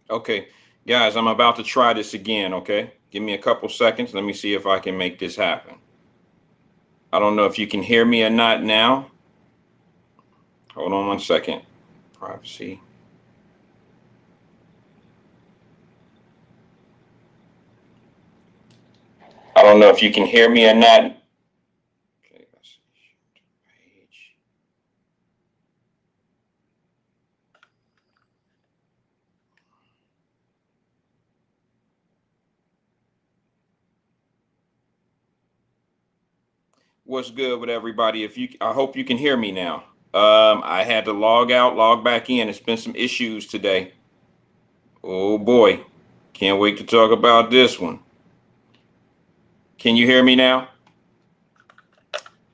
Okay, guys, I'm about to try this again. Okay, give me a couple seconds. Let me see if I can make this happen. I don't know if you can hear me or not now. Hold on one second. Privacy. I don't know if you can hear me or not. Okay, let's see. Page. What's good with everybody? I hope you can hear me now. I had to log out, log back in. It's been some issues today. Oh boy, can't wait to talk about this one. Can you hear me now?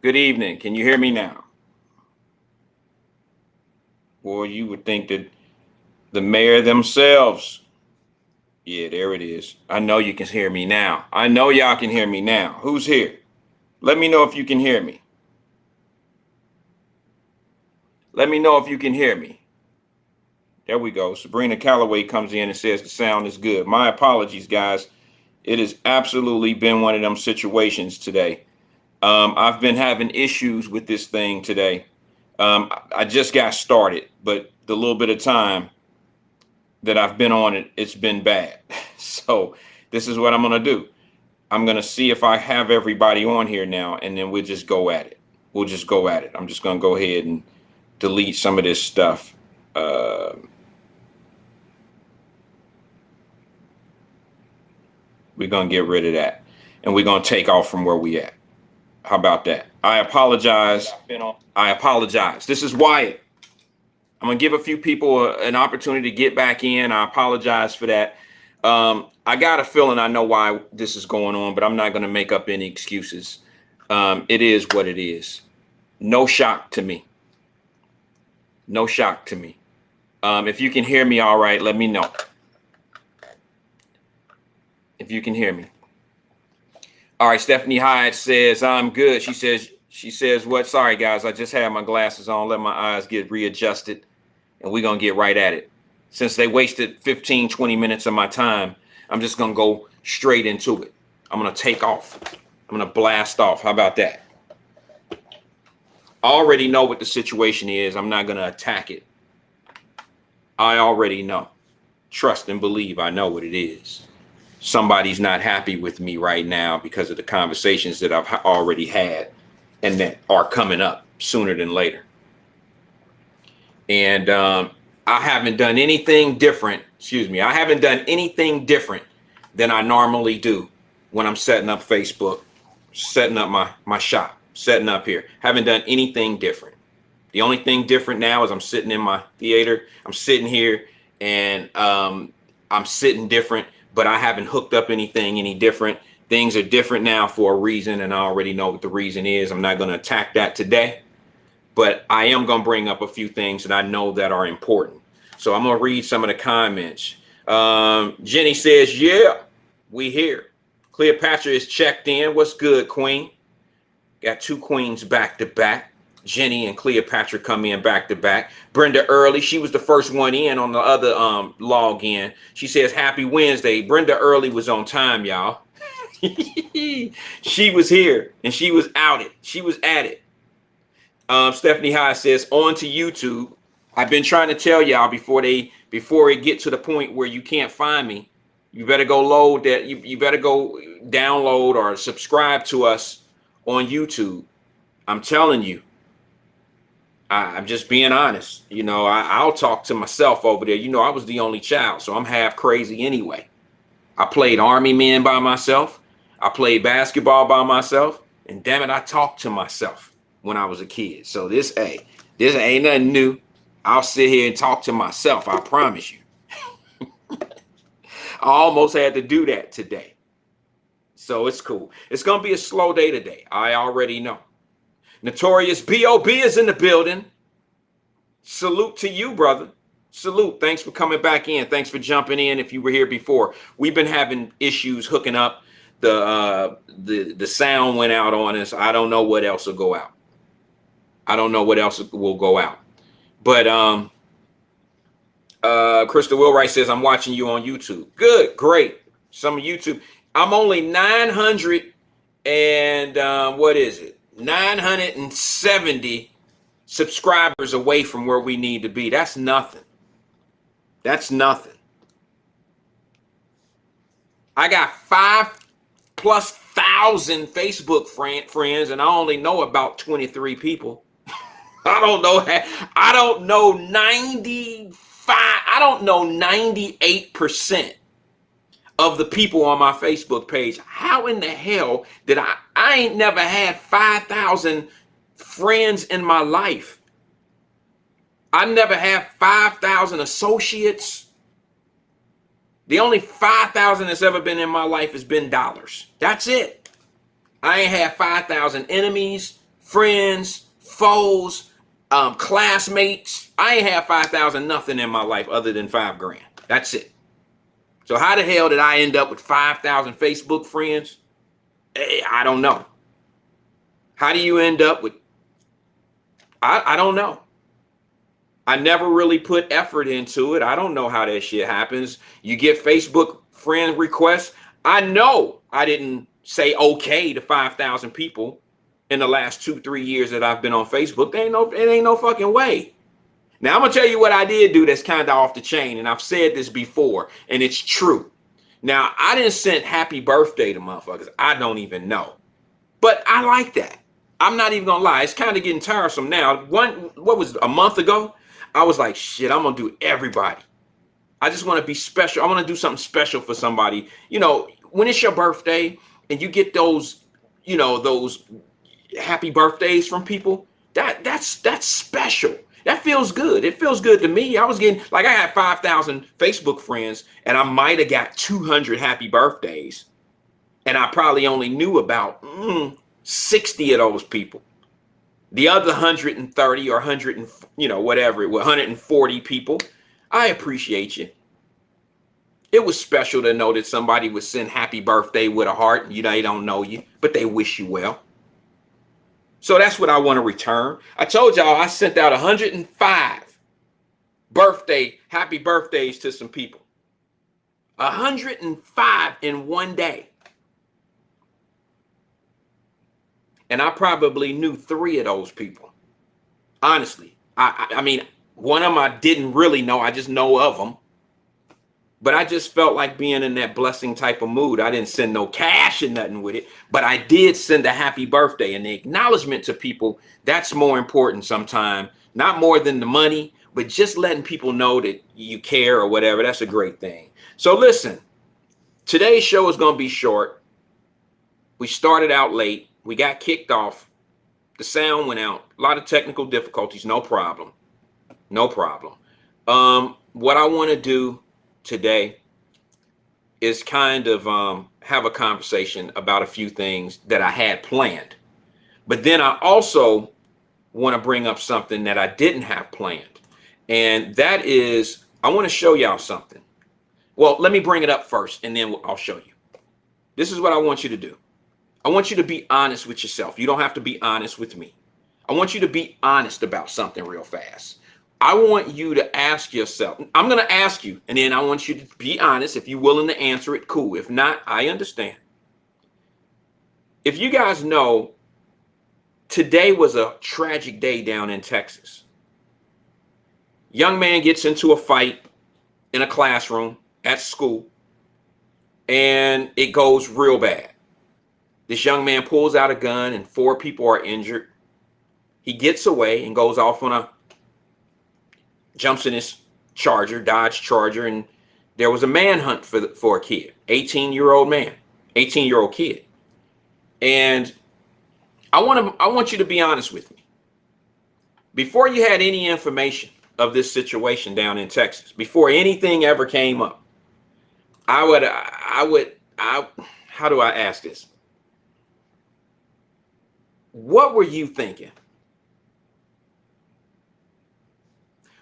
Good evening. Can you hear me now? Boy, you would think that the mayor themselves. Yeah, there it is. I know you can hear me now. I know y'all can hear me now. Who's here? Let me know if you can hear me. Let me know if you can hear me. There we go. Sabrina Calloway comes in and says the sound is good. My apologies, guys. It has absolutely been one of them situations today. I've been having issues with this thing today. I just got started, but the little bit of time that I've been on it, it's been bad. So this is what I'm going to do. I'm going to see if I have everybody on here now, and then we'll just go at it. We'll just go at it. I'm just going to go ahead and delete some of this stuff. We're going to get rid of that, and we're going to take off from where we at. How about that? I apologize. I apologize. This is Wyatt. I'm going to give a few people an opportunity to get back in. I apologize for that. I got a feeling I know why this is going on, but I'm not going to make up any excuses. It is what it is. No shock to me. No shock to me. If you can hear me all right, let me know. If you can hear me. All right, Stephanie Hyde says, I'm good. She says what? Sorry, guys. I just had my glasses on. Let my eyes get readjusted, and we're going to get right at it. Since they wasted 15, 20 minutes of my time, I'm just going to go straight into it. I'm going to take off. I'm going to blast off. How about that? I already know what the situation is. I'm not going to attack it. I already know. Trust and believe I know what it is. Somebody's not happy with me right now because of the conversations that I've already had and that are coming up sooner than later. And I haven't done anything different. Excuse me. I haven't done anything different than I normally do when I'm setting up Facebook, setting up my shop, setting up here. Haven't done anything different. The only thing different now is I'm sitting in my theater. I'm sitting here and I'm sitting different, but I haven't hooked up anything any different. Things are different now for a reason, and I already know what the reason is. I'm not going to attack that today, but I am going to bring up a few things that I know that are important. So I'm going to read some of the comments. Jenny says, yeah, we here. Cleopatra is checked in. What's good, Queen? Got two queens back to back. Jenny and Cleopatra come in back to back. Brenda Early, she was the first one in on the other log in. She says, happy Wednesday. Brenda Early was on time, y'all. She was here and she was outed. She was at it. Stephanie High says, on to YouTube. I've been trying to tell y'all before it get to the point where you can't find me, you better go load that. You better go download or subscribe to us on YouTube. I'm telling you. I'm just being honest. You know, I'll talk to myself over there. You know, I was the only child, so I'm half crazy anyway. I played Army men by myself. I played basketball by myself. And damn it, I talked to myself when I was a kid. So this ain't nothing new. I'll sit here and talk to myself. I promise you. I almost had to do that today. So it's cool. It's going to be a slow day today. I already know. Notorious B.O.B. is in the building. Salute to you, brother. Salute. Thanks for coming back in. Thanks for jumping in if you were here before. We've been having issues hooking up. The sound went out on us. I don't know what else will go out. I don't know what else will go out. But Crystal Wilwright says, I'm watching you on YouTube. Good, great. Some of YouTube. I'm only 900 and what is it? 970 subscribers away from where we need to be. That's nothing. That's nothing. I got 5,000+ Facebook friends, and I only know about 23 people. I don't know 98% of the people on my Facebook page. How in the hell did I ain't never had 5,000 friends in my life. I never had 5,000 associates. The only 5,000 that's ever been in my life has been dollars. That's it. I ain't had 5,000 enemies, friends, foes, classmates. I ain't had 5,000 nothing in my life other than $5,000. That's it. So how the hell did I end up with 5,000 Facebook friends? I don't know. How do you end up with? I don't know. I never really put effort into it. I don't know how that shit happens. You get Facebook friend requests. I know I didn't say okay to 5,000 people in the last 2-3 years that I've been on Facebook. It ain't no fucking way. Now I'm gonna tell you what I did do that's kind of off the chain, and I've said this before, and it's true. Now I didn't send happy birthday to motherfuckers I don't even know, but I like that. I'm not even gonna lie. It's kind of getting tiresome now. What was it, a month ago? I was like, shit, I'm gonna do everybody. I just want to be special. I want to do something special for somebody. You know, when it's your birthday and you get those, you know, those happy birthdays from people, that's special. That feels good. It feels good to me. I was getting, like, I had 5,000 Facebook friends, and I might have got 200 happy birthdays, and I probably only knew about 60 of those people. The other 130 or 100 and, you know, whatever, 140 people, I appreciate you. It was special to know that somebody would send happy birthday with a heart, and they don't know you, but they wish you well. So that's what I want to return. I told y'all I sent out 105 happy birthdays to some people. 105 in one day. And I probably knew 3 of those people. Honestly. I mean, one of them I didn't really know. I just know of them. But I just felt like being in that blessing type of mood. I didn't send no cash or nothing with it, but I did send a happy birthday, and the acknowledgement to people, that's more important sometimes. Not more than the money, but just letting people know that you care or whatever. That's a great thing. So listen, today's show is going to be short. We started out late. We got kicked off. The sound went out. A lot of technical difficulties. No problem. No problem. What I want to do today is kind of have a conversation about a few things that I had planned. But then I also want to bring up something that I didn't have planned. And that is, I want to show y'all something. Well, let me bring it up first, and then I'll show you. This is what I want you to do. I want you to be honest with yourself. You don't have to be honest with me. I want you to be honest about something real fast. I want you to ask yourself, I'm going to ask you, and then I want you to be honest. If you're willing to answer it, cool. If not, I understand. If you guys know, today was a tragic day down in Texas. Young man gets into a fight in a classroom at school, and it goes real bad. This young man pulls out a gun, and 4 people are injured. He gets away and goes off on jumps in his Dodge Charger, and there was a manhunt for a kid, 18-year-old man, 18-year-old kid. And I want you to be honest with me. Before you had any information of this situation down in Texas, before anything ever came up, how do I ask this? What were you thinking?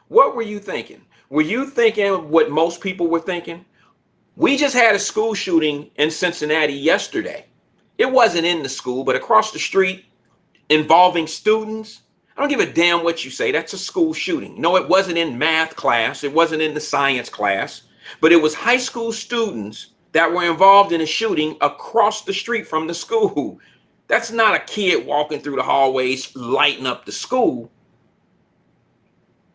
What were you thinking? Were you thinking what most people were thinking? We just had a school shooting in Cincinnati yesterday. It wasn't in the school, but across the street, involving students. I don't give a damn what you say. That's a school shooting. No, it wasn't in math class. It wasn't in the science class, but it was high school students that were involved in a shooting across the street from the school. That's not a kid walking through the hallways lighting up the school.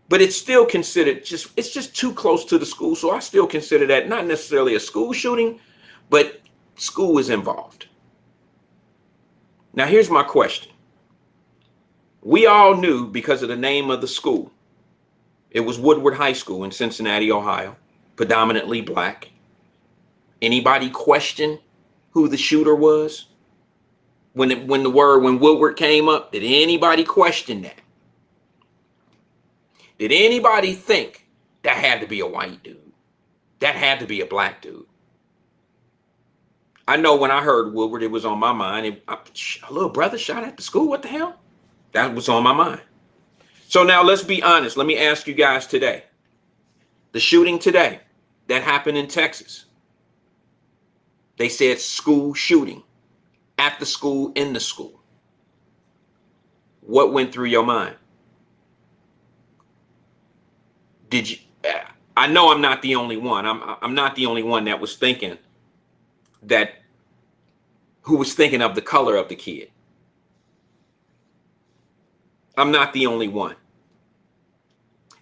But it's still considered it's just too close to the school. So I still consider that not necessarily a school shooting, but school is involved. Now, here's my question. We all knew because of the name of the school. It was Woodward High School in Cincinnati, Ohio, predominantly black. Anybody question who the shooter was? When Woodward came up, did anybody question that? Did anybody think that had to be a white dude? That had to be a black dude? I know when I heard Woodward, it was on my mind. A little brother shot at the school. What the hell? That was on my mind. So now let's be honest. Let me ask you guys today. The shooting today that happened in Texas. They said school shooting. At the school, in the school. What went through your mind? Did you? I know I'm not the only one. I'm not the only one that was thinking that. Who was thinking of the color of the kid? I'm not the only one.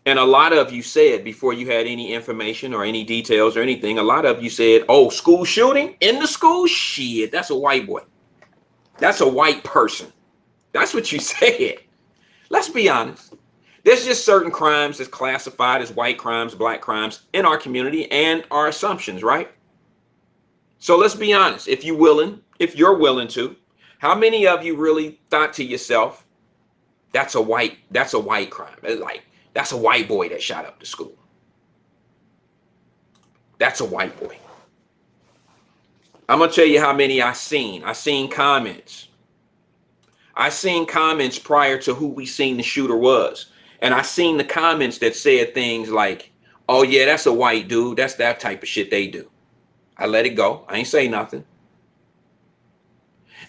And a lot of you said before you had any information or any details or anything, a lot of you said, "Oh, school shooting in the school? Shit, that's a white boy. That's a white person." That's what you said. Let's be honest. There's just certain crimes that's classified as white crimes, black crimes in our community and our assumptions, right? So let's be honest. If you're willing to, how many of you really thought to yourself, that's a white crime? Like, that's a white boy that shot up the school. That's a white boy. I'm going to tell you how many I seen. I seen comments. I seen comments prior to who we seen the shooter was. And I seen the comments that said things like, "Oh yeah, that's a white dude. That's that type of shit they do." I let it go. I ain't say nothing.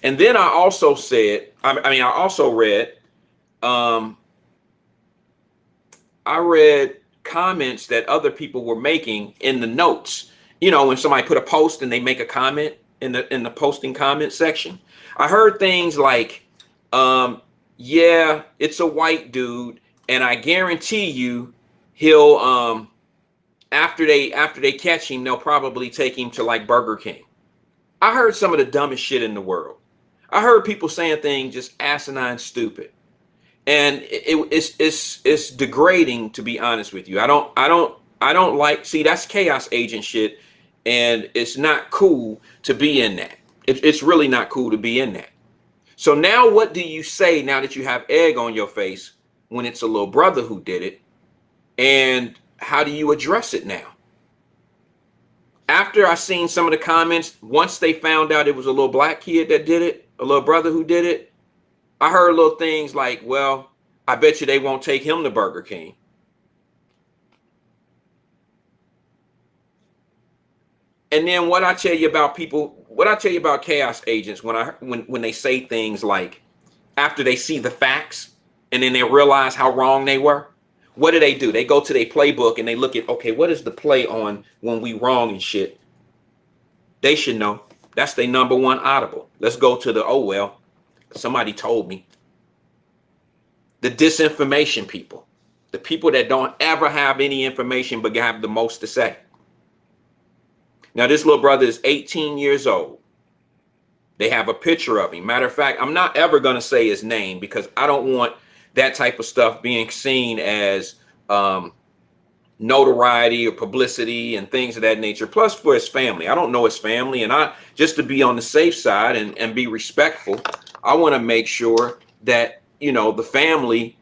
And then I also said, I also read, I read comments that other people were making in the notes. You know, when somebody put a post and they make a comment in the posting comment section, I heard things like, "Yeah, it's a white dude, and I guarantee you, he'll after they catch him, they'll probably take him to like Burger King." I heard some of the dumbest shit in the world. I heard people saying things just asinine, stupid, and it's degrading, to be honest with you. I don't like. See, that's chaos agent shit, and it's not cool to be in that. It's really not cool to be in that. So now, what do you say now that you have egg on your face when it's a little brother who did it, and how do you address it now? After I seen some of the comments, once they found out it was a little black kid that did it, a little brother who did it, I heard little things like, "Well, I bet you they won't take him to Burger King." And then what I tell you about chaos agents when they say things like, after they see the facts and then they realize how wrong they were, what do? They go to their playbook and they look at, okay, what is the play on when we wrong and shit? They should know. That's their number one audible. Let's go to the, "Oh, well, somebody told me." The disinformation people. The people that don't ever have any information but have the most to say. Now, this little brother is 18 years old. They have a picture of him. Matter of fact, I'm not ever going to say his name because I don't want that type of stuff being seen as notoriety or publicity and things of that nature. Plus, for his family, I don't know his family, and just to be on the safe side and be respectful, I want to make sure that, you know, the family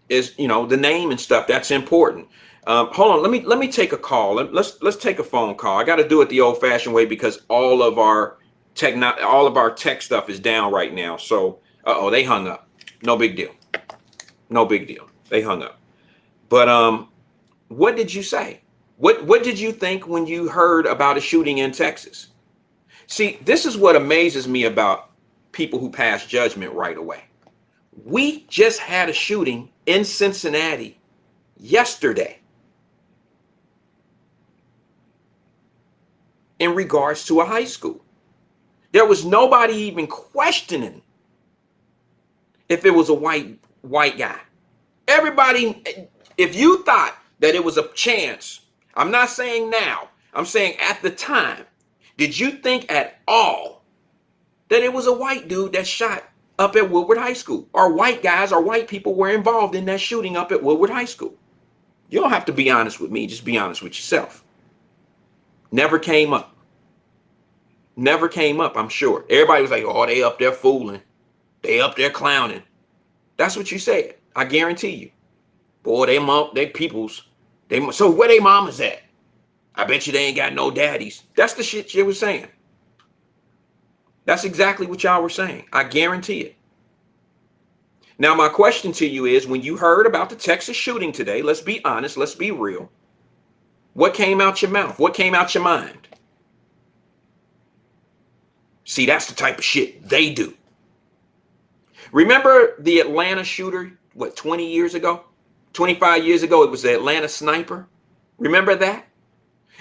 is, you know, the name and stuff. That's important. Hold on, let me take a call. Let's take a phone call. I got to do it the old-fashioned way because all of our tech stuff is down right now. So, they hung up. No big deal. No big deal. They hung up. But what did you say? What did you think when you heard about a shooting in Texas? See, this is what amazes me about people who pass judgment right away. We just had a shooting in Cincinnati yesterday in regards to a high school. There was nobody even questioning if it was a white guy. Everybody, if you thought that it was a chance, I'm not saying now, I'm saying at the time, did you think at all that it was a white dude that shot up at Woodward High School, or white guys or white people were involved in that shooting up at Woodward High School? You don't have to be honest with me, just be honest with yourself. Never came up. Never came up, I'm sure. Everybody was like, oh, they up there fooling. They up there clowning. That's what you said. I guarantee you. Boy, they peoples. So where they mamas at? I bet you they ain't got no daddies. That's the shit you was saying. That's exactly what y'all were saying. I guarantee it. Now, my question to you is, when you heard about the Texas shooting today, let's be honest, let's be real. What came out your mouth? What came out your mind? See, that's the type of shit they do. Remember the Atlanta shooter, what, 20 years ago? 25 years ago, it was the Atlanta sniper. Remember that?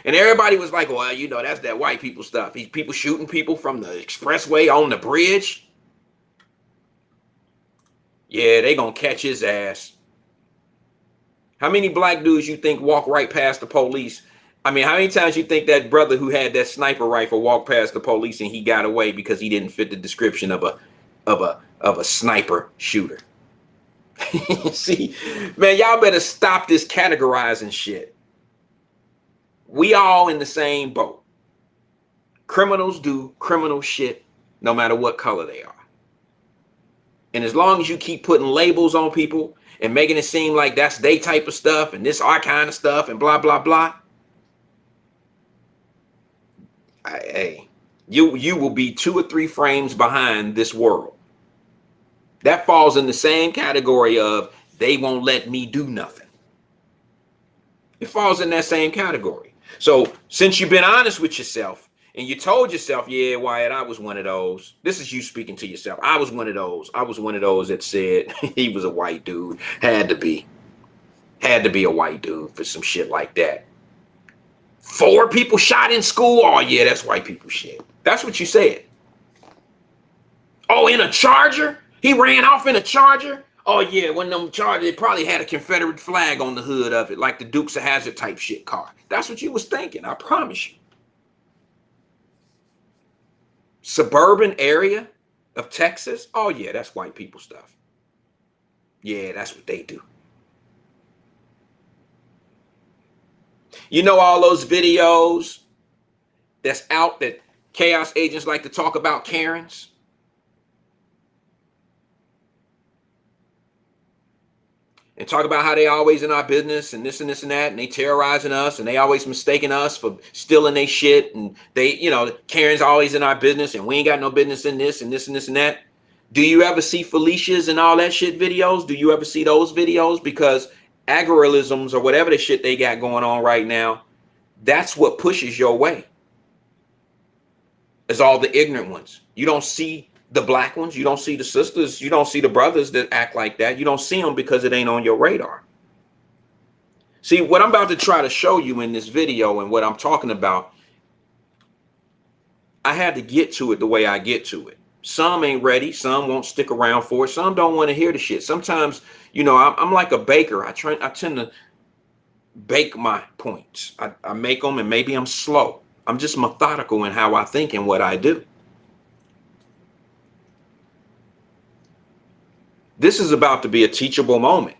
And everybody was like, well, you know, that's that white people stuff. These people shooting people from the expressway on the bridge. Yeah, they gonna catch his ass. How many black dudes you think walk right past the police? I mean, how many times you think that brother who had that sniper rifle walked past the police and he got away because he didn't fit the description of a sniper shooter? See, man, y'all better stop this categorizing shit. We all in the same boat. Criminals do criminal shit no matter what color they are. And as long as you keep putting labels on people and making it seem like that's they type of stuff and this our kind of stuff and blah, blah, blah. Hey, you will be 2 or 3 frames behind this world. That falls in the same category of they won't let me do nothing. It falls in that same category. So since you've been honest with yourself and you told yourself, yeah, Wyatt, I was one of those. This is you speaking to yourself. I was one of those. I was one of those that said he was a white dude. Had to be a white dude for some shit like that. 4 people shot in school. Oh, yeah, that's white people shit. That's what you said. Oh, in a Charger? He ran off in a Charger? Oh, yeah, one of them Chargers, it probably had a Confederate flag on the hood of it, like the Dukes of Hazzard type shit car. That's what you was thinking, I promise you. Suburban area of Texas? Oh, yeah, that's white people stuff. Yeah, that's what they do. You know all those videos that's out that chaos agents like to talk about Karens? And talk about how they always in our business and this and this and that, and they terrorizing us, and they always mistaking us for stealing their shit, and they, you know, Karen's always in our business, and we ain't got no business in this and this and this and that. Do you ever see Felicia's and all that shit videos? Do you ever see those videos? Because agoralisms or whatever the shit they got going on right now, that's what pushes your way. Is all the ignorant ones. You don't see the black ones, you don't see the sisters, you don't see the brothers that act like that. You don't see them because it ain't on your radar. See, what I'm about to try to show you in this video and what I'm talking about, I had to get to it the way I get to it. Some ain't ready, some won't stick around for it, some don't want to hear the shit. Sometimes, you know, I'm like a baker. I tend to bake my points. I make them, and maybe I'm slow. I'm just methodical in how I think and what I do. This is about to be a teachable moment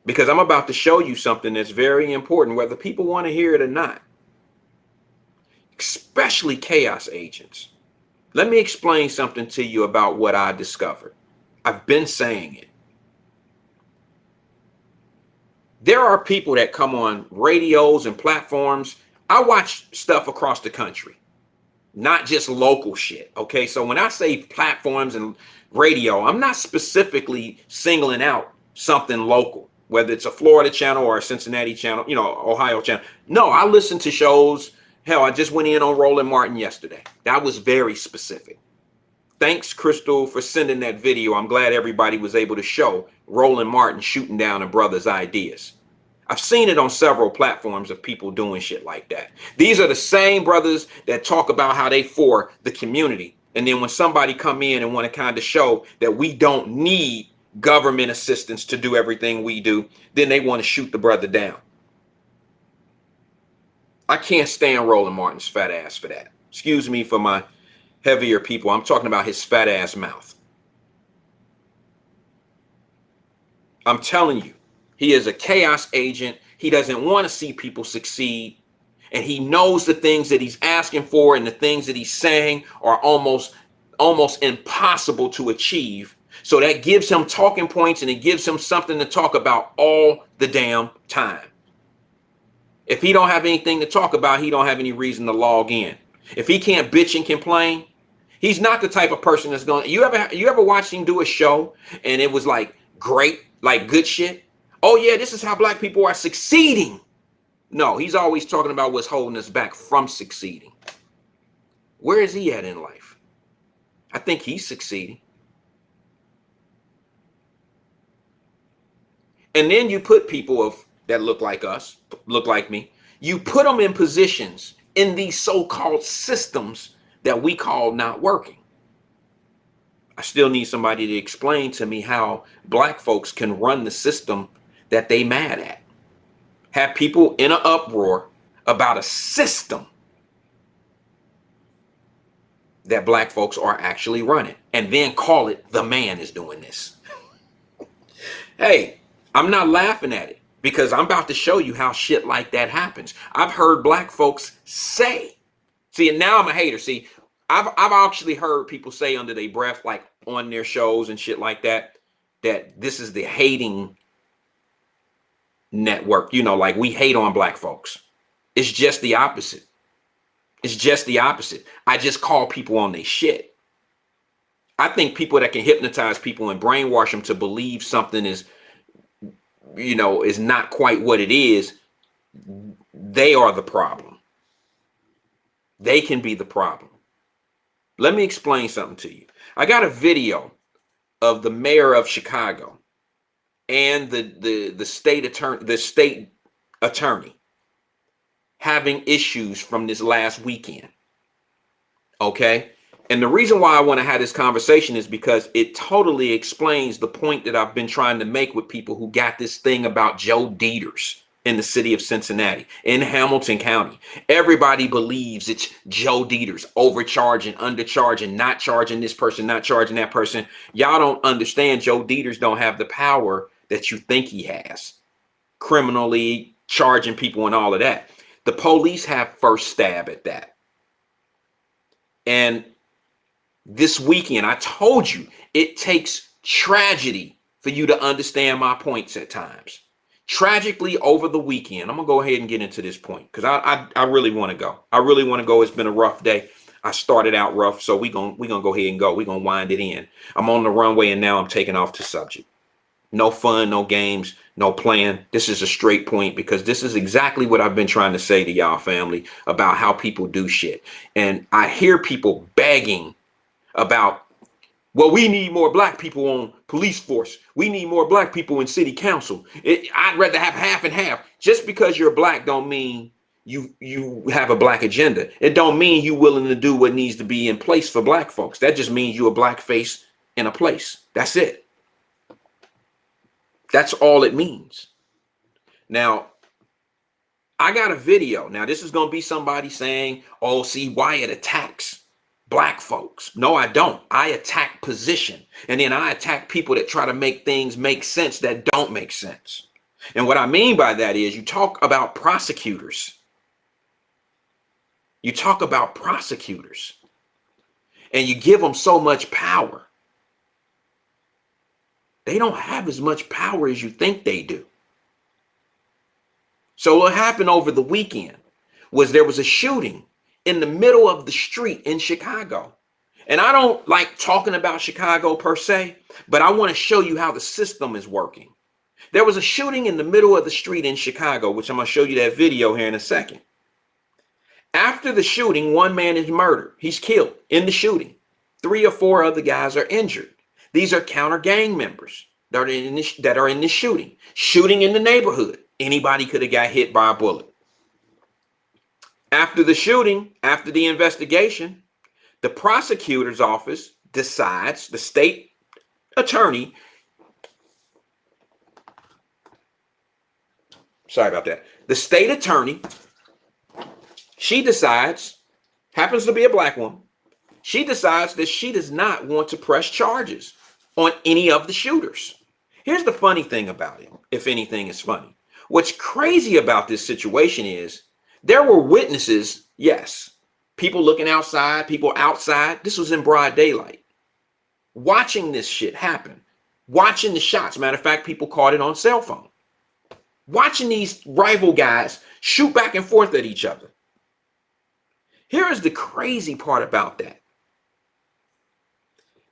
because I'm about to show you something that's very important, whether people want to hear it or not, especially chaos agents. Let me explain something to you about what I discovered. I've been saying it. There are people that come on radios and platforms. I watch stuff across the country, not just local shit. Okay, so when I say platforms and radio, I'm not specifically singling out something local, whether it's a Florida channel or a Cincinnati channel, you know, Ohio channel. No, I listen to shows. Hell, I just went in on Roland Martin yesterday. That was very specific. Thanks, Crystal, for sending that video. I'm glad everybody was able to show Roland Martin shooting down a brother's ideas. I've seen it on several platforms of people doing shit like that. These are the same brothers that talk about how they for the community. And then when somebody come in and want to kind of show that we don't need government assistance to do everything we do, then they want to shoot the brother down. I can't stand Roland Martin's fat ass for that. Excuse me for my heavier people. I'm talking about his fat ass mouth. I'm telling you, he is a chaos agent. He doesn't want to see people succeed. And he knows the things that he's asking for and the things that he's saying are almost impossible to achieve. So that gives him talking points, and it gives him something to talk about all the damn time. If he don't have anything to talk about, he don't have any reason to log in. If he can't bitch and complain, he's not the type of person that's going. You ever watched him do a show and it was like great, like good shit? Oh yeah, this is how black people are succeeding. No, he's always talking about what's holding us back from succeeding. Where is he at in life? I think he's succeeding. And then you put people that look like us, look like me, you put them in positions in these so-called systems that we call not working. I still need somebody to explain to me how black folks can run the system that they mad at. Have people in an uproar about a system that black folks are actually running, and then call it the man is doing this. Hey, I'm not laughing at it, because I'm about to show you how shit like that happens. I've heard black folks say, see, and now I'm a hater. See, I've actually heard people say under their breath, like on their shows and shit like that, that this is the hating network. You know, like we hate on black folks. It's just the opposite. It's just the opposite. I just call people on their shit. I think people that can hypnotize people and brainwash them to believe something is, you know, is not quite what it is, they are the problem. They can be the problem. Let me explain something to you. I got a video of the mayor of Chicago and the state attorney having issues from this last weekend. Okay? And the reason why I want to have this conversation is because it totally explains the point that I've been trying to make with people who got this thing about Joe Dieters in the city of Cincinnati, in Hamilton County. Everybody believes it's Joe Dieters overcharging, undercharging, not charging this person, not charging that person. Y'all don't understand. Joe Dieters don't have the power that you think he has, criminally charging people and all of that. The police have first stab at that. And this weekend, I told you, it takes tragedy for you to understand my points at times. Tragically, over the weekend, I'm going to go ahead and get into this point because I really want to go. I really want to go. It's been a rough day. I started out rough, so we're gonna go ahead and go. We're going to wind it in. I'm on the runway, and now I'm taking off to subject. No fun, no games, no plan. This is a straight point because this is exactly what I've been trying to say to y'all, family, about how people do shit. And I hear people begging about, well, we need more black people on police force. We need more black people in city council. I'd rather have half and half. Just because you're black don't mean you have a black agenda. It don't mean you willing to do what needs to be in place for black folks. That just means you're a black face in a place. That's it. That's all it means. Now, I got a video. Now, this is going to be somebody saying, oh, see, Wyatt attacks black folks. No, I don't. I attack position. And then I attack people that try to make things make sense that don't make sense. And what I mean by that is you talk about prosecutors. You talk about prosecutors and you give them so much power. They don't have as much power as you think they do. So what happened over the weekend was there was a shooting in the middle of the street in Chicago. And I don't like talking about Chicago per se, but I want to show you how the system is working. There was a shooting in the middle of the street in Chicago, which I'm going to show you that video here in a second. After the shooting, one man is murdered. He's killed in the shooting. 3 or 4 other guys are injured. These are counter gang members that are in this shooting in the neighborhood. Anybody could have got hit by a bullet. After the shooting, after the investigation, the prosecutor's office decides, the state attorney, sorry about that, the state attorney, she decides, happens to be a black woman, she decides that she does not want to press charges on any of the shooters. Here's the funny thing about it, if anything is funny. What's crazy about this situation is there were witnesses, yes, people looking outside, people outside. This was in broad daylight, watching this shit happen, watching the shots. Matter of fact, people caught it on cell phone, watching these rival guys shoot back and forth at each other. Here is the crazy part about that.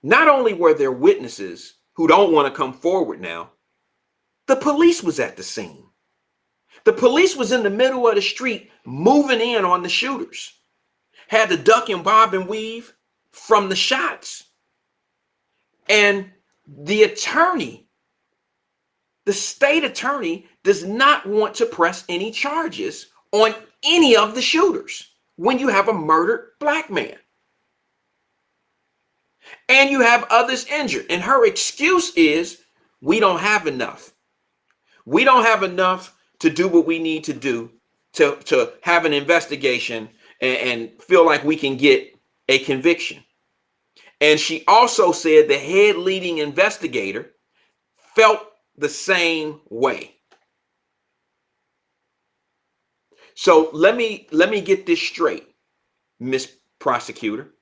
Not only were there witnesses who don't want to come forward now, the police was at the scene. The police was in the middle of the street moving in on the shooters, had to duck and bob and weave from the shots. And the attorney, the state attorney, does not want to press any charges on any of the shooters when you have a murdered black man. And you have others injured. And her excuse is, we don't have enough. We don't have enough to do what we need to do to have an investigation and feel like we can get a conviction. And she also said the head leading investigator felt the same way. So let me get this straight, Miss Prosecutor.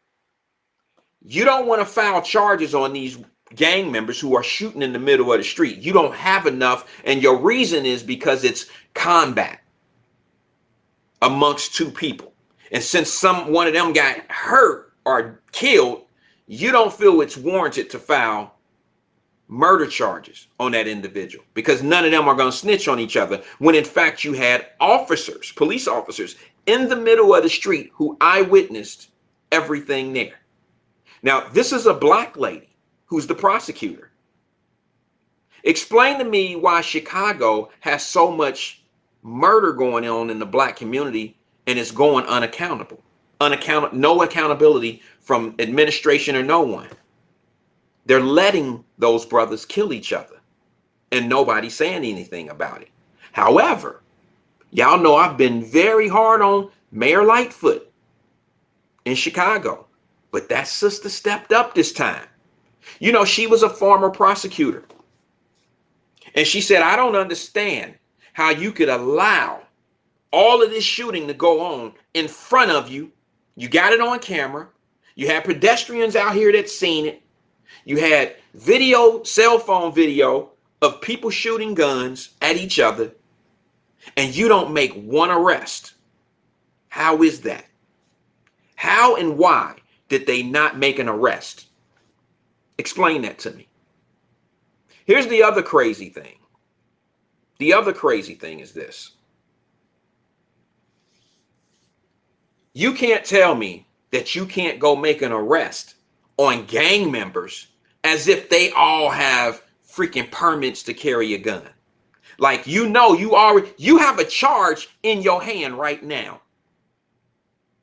You don't want to file charges on these gang members who are shooting in the middle of the street. You don't have enough, and your reason is because it's combat amongst 2 people. And since one of them got hurt or killed, you don't feel it's warranted to file murder charges on that individual because none of them are going to snitch on each other, when in fact you had officers, police officers, in the middle of the street who eyewitnessed everything there. Now, this is a black lady who's the prosecutor. Explain to me why Chicago has so much murder going on in the black community and it's going unaccountable. No accountability from administration or no one. They're letting those brothers kill each other and nobody's saying anything about it. However, y'all know I've been very hard on Mayor Lightfoot in Chicago, but that sister stepped up this time. You know, she was a former prosecutor. And she said, I don't understand how you could allow all of this shooting to go on in front of you. You got it on camera. You had pedestrians out here that seen it. You had video, cell phone video of people shooting guns at each other. And you don't make one arrest. How is that? How and why did they not make an arrest? Explain that to me. Here's the other crazy thing. The other crazy thing is this. You can't tell me that you can't go make an arrest on gang members as if they all have freaking permits to carry a gun. Like, you know, you have a charge in your hand right now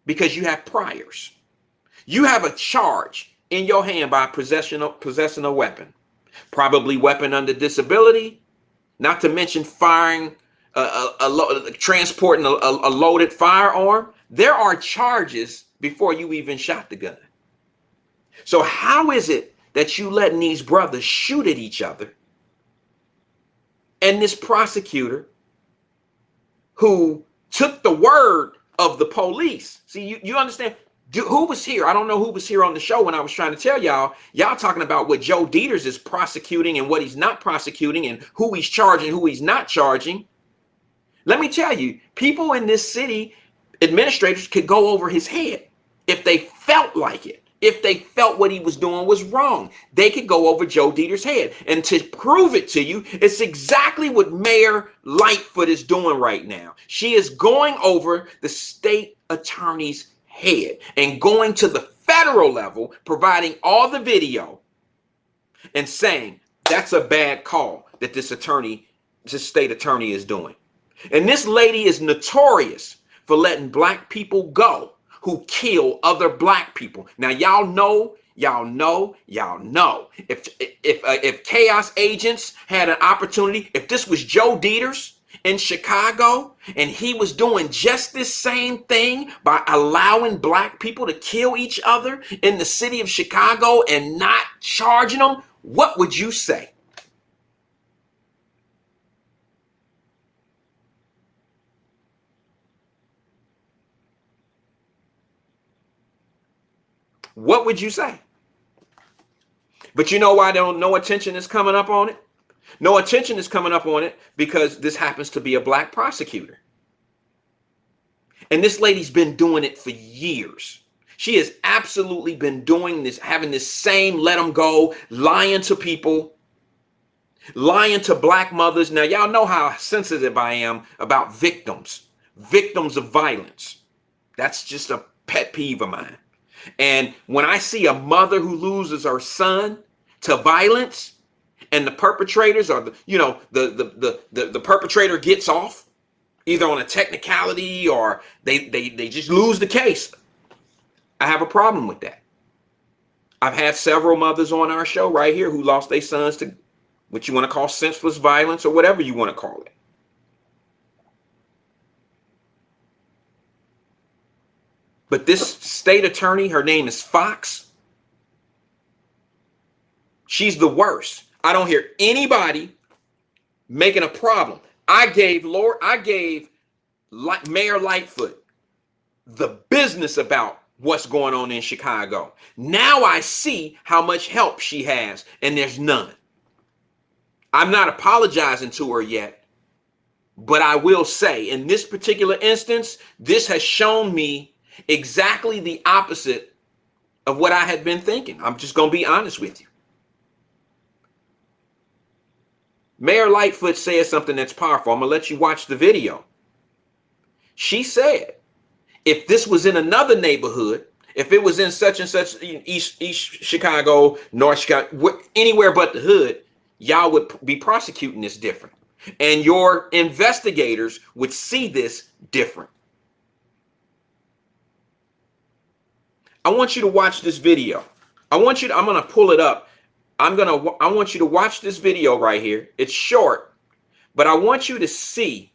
because you have priors. You have a charge in your hand by possessing a weapon, probably weapon under disability, not to mention firing, transporting a loaded firearm. There are charges before you even shot the gun. So how is it that you letting these brothers shoot at each other? And this prosecutor who took the word of the police. See, you understand? Who was here? I don't know who was here on the show when I was trying to tell y'all talking about what Joe Dieters is prosecuting and what he's not prosecuting and who he's charging, who he's not charging. Let me tell you, people in this city, administrators, could go over his head if they felt like it. If they felt what he was doing was wrong, they could go over Joe Dieters' head. And to prove it to you, it's exactly what Mayor Lightfoot is doing right now. She is going over the state attorney's head and going to the federal level providing all the video and saying that's a bad call that this state attorney is doing. And this lady is notorious for letting black people go who kill other black people. Now, y'all know. If chaos agents had an opportunity, if this was Joe Dieters in Chicago and he was doing just this same thing by allowing black people to kill each other in the city of Chicago and not charging them, what would you say? What would you say? But you know why no attention is coming up on it? No attention is coming up on it because this happens to be a black prosecutor. And this lady's been doing it for years. She has absolutely been doing this, having this same let them go, lying to people, lying to black mothers. Now, y'all know how sensitive I am about victims of violence. That's just a pet peeve of mine. And when I see a mother who loses her son to violence and the perpetrators or the perpetrator gets off either on a technicality or they just lose the case, I have a problem with that. I've had several mothers on our show right here who lost their sons to what you want to call senseless violence or whatever you want to call it. But this state attorney, her name is Fox. She's the worst. I don't hear anybody making a problem. I gave Mayor Lightfoot the business about what's going on in Chicago. Now I see how much help she has, and there's none. I'm not apologizing to her yet, but I will say in this particular instance, this has shown me exactly the opposite of what I had been thinking. I'm just going to be honest with you. Mayor Lightfoot said something that's powerful. I'm going to let you watch the video. She said, if this was in another neighborhood, if it was in such and such East Chicago, North Chicago, anywhere but the hood, y'all would be prosecuting this different. And your investigators would see this different. I want you to watch this video. I'm going to pull it up. I want you to watch this video right here. It's short, but I want you to see.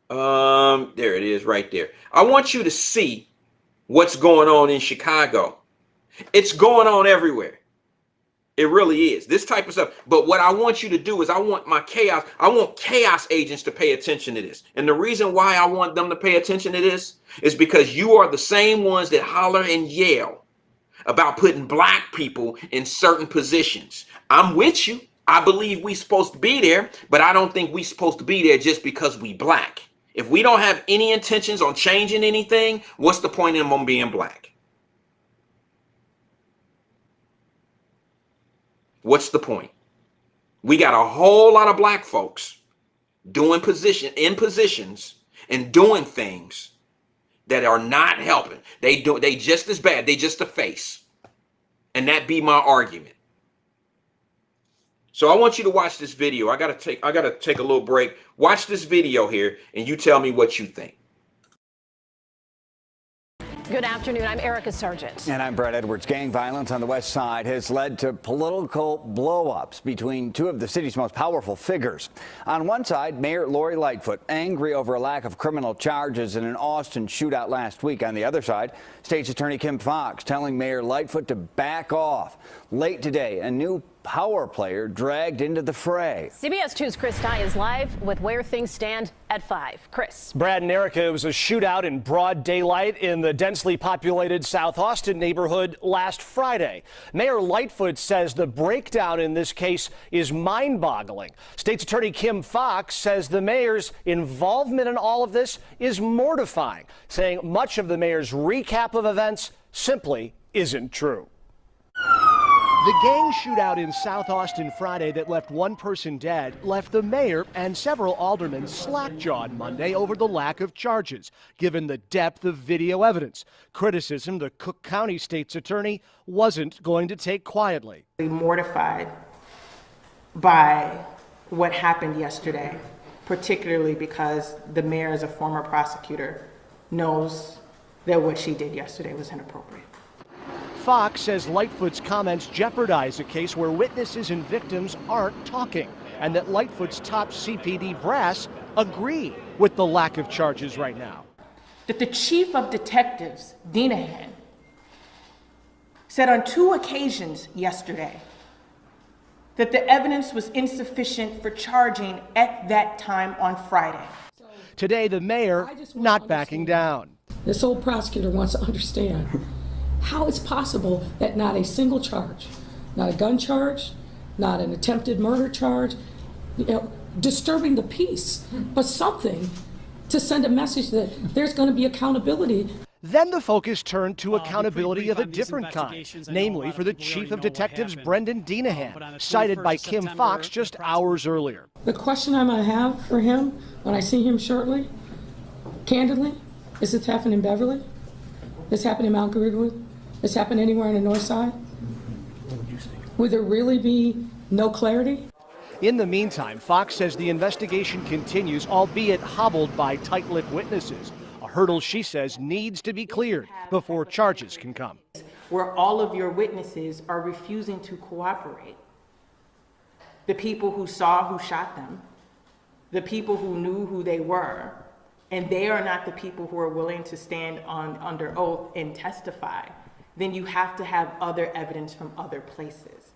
There it is right there. I want you to see what's going on in Chicago. It's going on everywhere. It really is. This type of stuff. But what I want you to do is I want chaos agents to pay attention to this. And the reason why I want them to pay attention to this is because you are the same ones that holler and yell about putting black people in certain positions. I'm with you. I believe we supposed to be there, but I don't think we supposed to be there just because we black. If we don't have any intentions on changing anything, what's the point in them being black? What's the point? We got a whole lot of black folks doing positions and doing things that are not helping. They just as bad. They just a face. And that be my argument. So I want you to watch this video. I gotta take a little break. Watch this video here and you tell me what you think. Good afternoon. I'm Erica Sargent. And I'm Brett Edwards. Gang violence on the West Side has led to political blow-ups between two of the city's most powerful figures. On one side, Mayor Lori Lightfoot, angry over a lack of criminal charges in an Austin shootout last week. On the other side, State's Attorney Kim Foxx telling Mayor Lightfoot to back off. Late today, a new power player dragged into the fray. CBS 2's Chris Dye is live with where things stand at 5. Chris. Brad and Erica, it was a shootout in broad daylight in the densely populated South Austin neighborhood last Friday. Mayor Lightfoot says the breakdown in this case is mind-boggling. State's Attorney Kim Foxx says the mayor's involvement in all of this is mortifying, saying much of the mayor's recap of events simply isn't true. The gang shootout in South Austin Friday that left one person dead left the mayor and several aldermen slack-jawed Monday over the lack of charges, given the depth of video evidence. Criticism the Cook County State's attorney wasn't going to take quietly. Mortified by what happened yesterday, particularly because the mayor, as a former prosecutor, knows that what she did yesterday was inappropriate. Fox says Lightfoot's comments jeopardize a case where witnesses and victims aren't talking, and that Lightfoot's top CPD brass agree with the lack of charges right now. That the chief of detectives, Dinahan, said on 2 occasions yesterday that the evidence was insufficient for charging at that time on Friday. Today, the mayor not backing down. This old prosecutor wants to understand how it's possible that not a single charge, not a gun charge, not an attempted murder charge, disturbing the peace, but something to send a message that there's going to be accountability. Then the focus turned to accountability of a different kind, namely for the chief of detectives, Brendan Dinahan, cited by Kim Fox just hours earlier. The question I'm going to have for him when I see him shortly, candidly, is this happened in Beverly? This happened in Mount Greenwood? This happened anywhere on the north side? Would there really be no clarity? In the meantime, Fox says the investigation continues, albeit hobbled by tight-lipped witnesses, a hurdle she says needs to be cleared before charges can come. Where all of your witnesses are refusing to cooperate. The people who saw who shot them, the people who knew who they were, and they are not the people who are willing to stand under oath and testify, then you have to have other evidence from other places.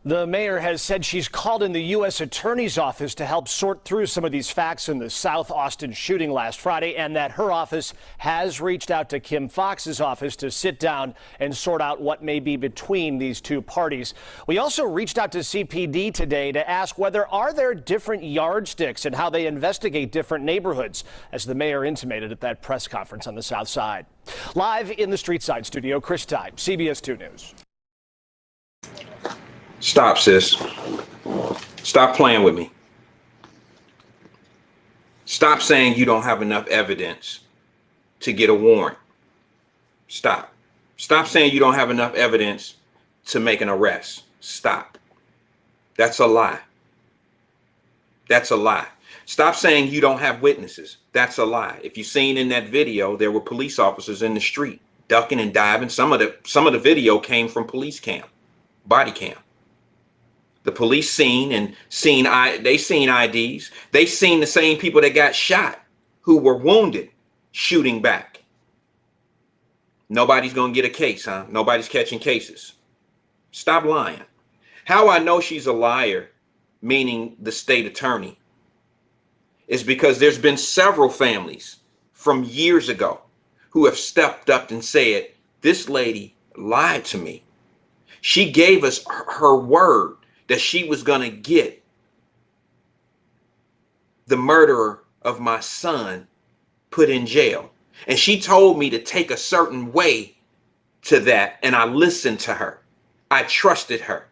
The mayor has said she's called in the U.S. Attorney's Office to help sort through some of these facts in the South Austin shooting last Friday, and that her office has reached out to Kim Fox's office to sit down and sort out what may be between these two parties. We also reached out to CPD today to ask whether are there different yardsticks and how they investigate different neighborhoods, as the mayor intimated at that press conference on the South Side. Live in the Street Side studio, Chris Tide, CBS 2 News. Stop, sis. Stop playing with me. Stop saying you don't have enough evidence to get a warrant. Stop. Stop saying you don't have enough evidence to make an arrest. Stop. That's a lie. That's a lie. Stop saying you don't have witnesses. That's a lie. If you've seen in that video, there were police officers in the street ducking and diving. Some of the video came from police cam, body cam. The police seen they seen IDs. They seen the same people that got shot who were wounded shooting back. Nobody's going to get a case, huh? Nobody's catching cases. Stop lying. How I know she's a liar, meaning the state attorney, is because there's been several families from years ago who have stepped up and said, this lady lied to me. She gave us her word that she was going to get the murderer of my son put in jail. And she told me to take a certain way to that. And I listened to her. I trusted her.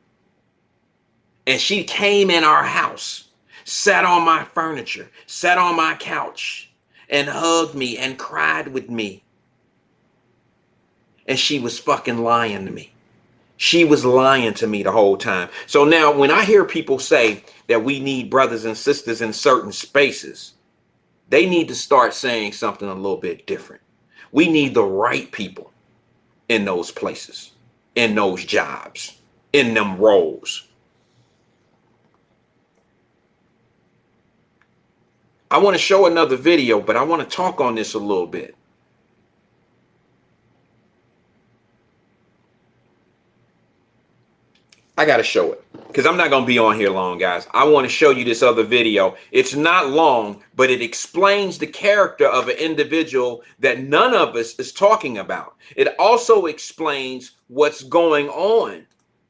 And she came in our house, sat on my furniture, sat on my couch, and hugged me and cried with me. And she was fucking lying to me. She was lying to me the whole time. So now when I hear people say that we need brothers and sisters in certain spaces, they need to start saying something a little bit different. We need the right people in those places, in those jobs, in them roles. I want to show another video, but I want to talk on this a little bit. I got to show it because I'm not going to be on here long, guys. I want to show you this other video. It's not long, but it explains the character of an individual that none of us is talking about. It also explains what's going on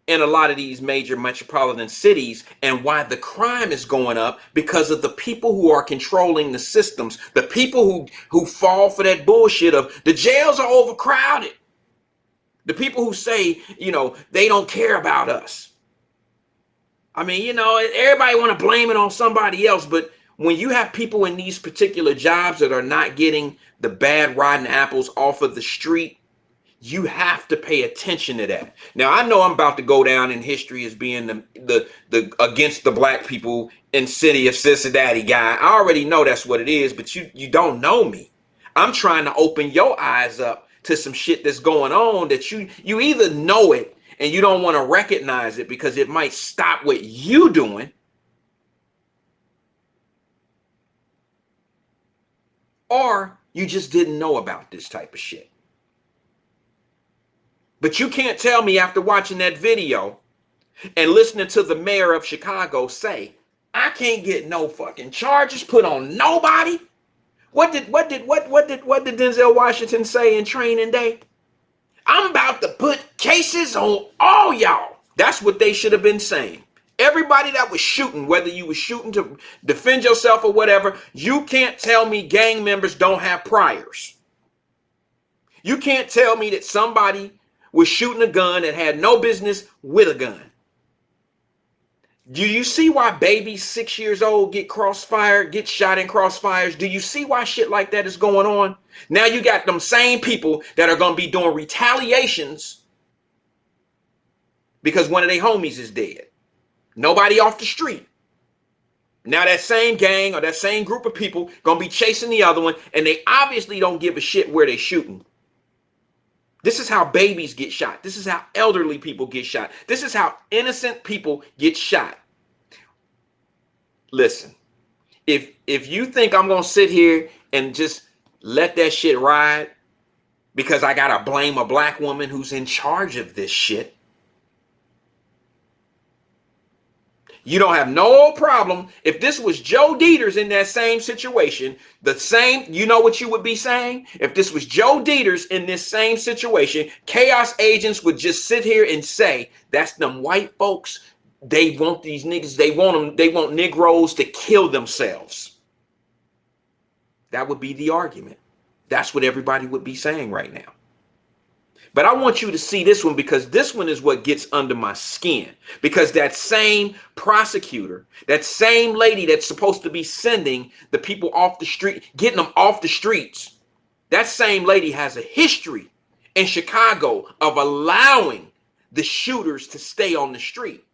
in a lot of these major metropolitan cities and why the crime is going up because of the people who are controlling the systems, the people who fall for that bullshit of the jails are overcrowded. The people who say, you know, they don't care about us. I mean, you know, everybody want to blame it on somebody else, but when you have people in these particular jobs that are not getting the bad rotten apples off of the street, you have to pay attention to that. Now, I know I'm about to go down in history as being the against the black people in city of Cincinnati guy. I already know that's what it is, but you don't know me. I'm trying to open your eyes up to some shit that's going on that you either know it and you don't want to recognize it because it might stop what you doing, or you just didn't know about this type of shit. But you can't tell me after watching that video and listening to the mayor of Chicago say, I can't get no fucking charges put on nobody. What did Denzel Washington say in Training Day? I'm about to put cases on all y'all. That's what they should have been saying. Everybody that was shooting, whether you were shooting to defend yourself or whatever, you can't tell me gang members don't have priors. You can't tell me that somebody was shooting a gun that had no business with a gun. Do you see why babies 6 years old get shot in crossfires? Do you see why shit like that is going on? Now you got them same people that are going to be doing retaliations because one of their homies is dead. Nobody off the street. Now that same gang or that same group of people going to be chasing the other one, and they obviously don't give a shit where they shooting. This is how babies get shot. This is how elderly people get shot. This is how innocent people get shot. Listen, if you think I'm going to sit here and just let that shit ride because I got to blame a black woman who's in charge of this shit, you don't have no problem. If this was Joe Dieters in that same situation, you know what you would be saying? If this was Joe Dieters in this same situation, chaos agents would just sit here and say, that's them white folks. They want these niggas. They want Negroes to kill themselves. That would be the argument. That's what everybody would be saying right now. But I want you to see this one because this one is what gets under my skin. Because that same prosecutor, that same lady that's supposed to be sending the people off the street, getting them off the streets, that same lady has a history in Chicago of allowing the shooters to stay on the street.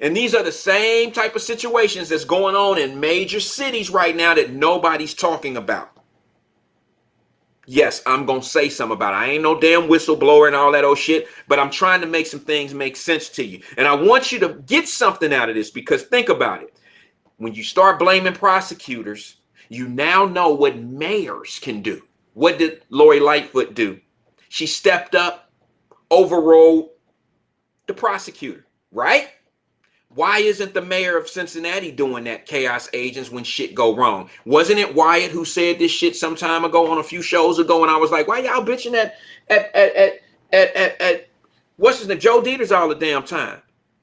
And these are the same type of situations that's going on in major cities right now that nobody's talking about. Yes, I'm going to say something about it. I ain't no damn whistleblower and all that old shit, but I'm trying to make some things make sense to you. And I want you to get something out of this because think about it. When you start blaming prosecutors, you now know what mayors can do. What did Lori Lightfoot do? She stepped up, overrode the prosecutor, right? Why isn't the mayor of Cincinnati doing that, chaos agents, when shit go wrong? Wasn't it Wyatt who said this shit some time ago on a few shows ago? And I was like, why y'all bitching at what's his name, Joe Dieters all the damn time?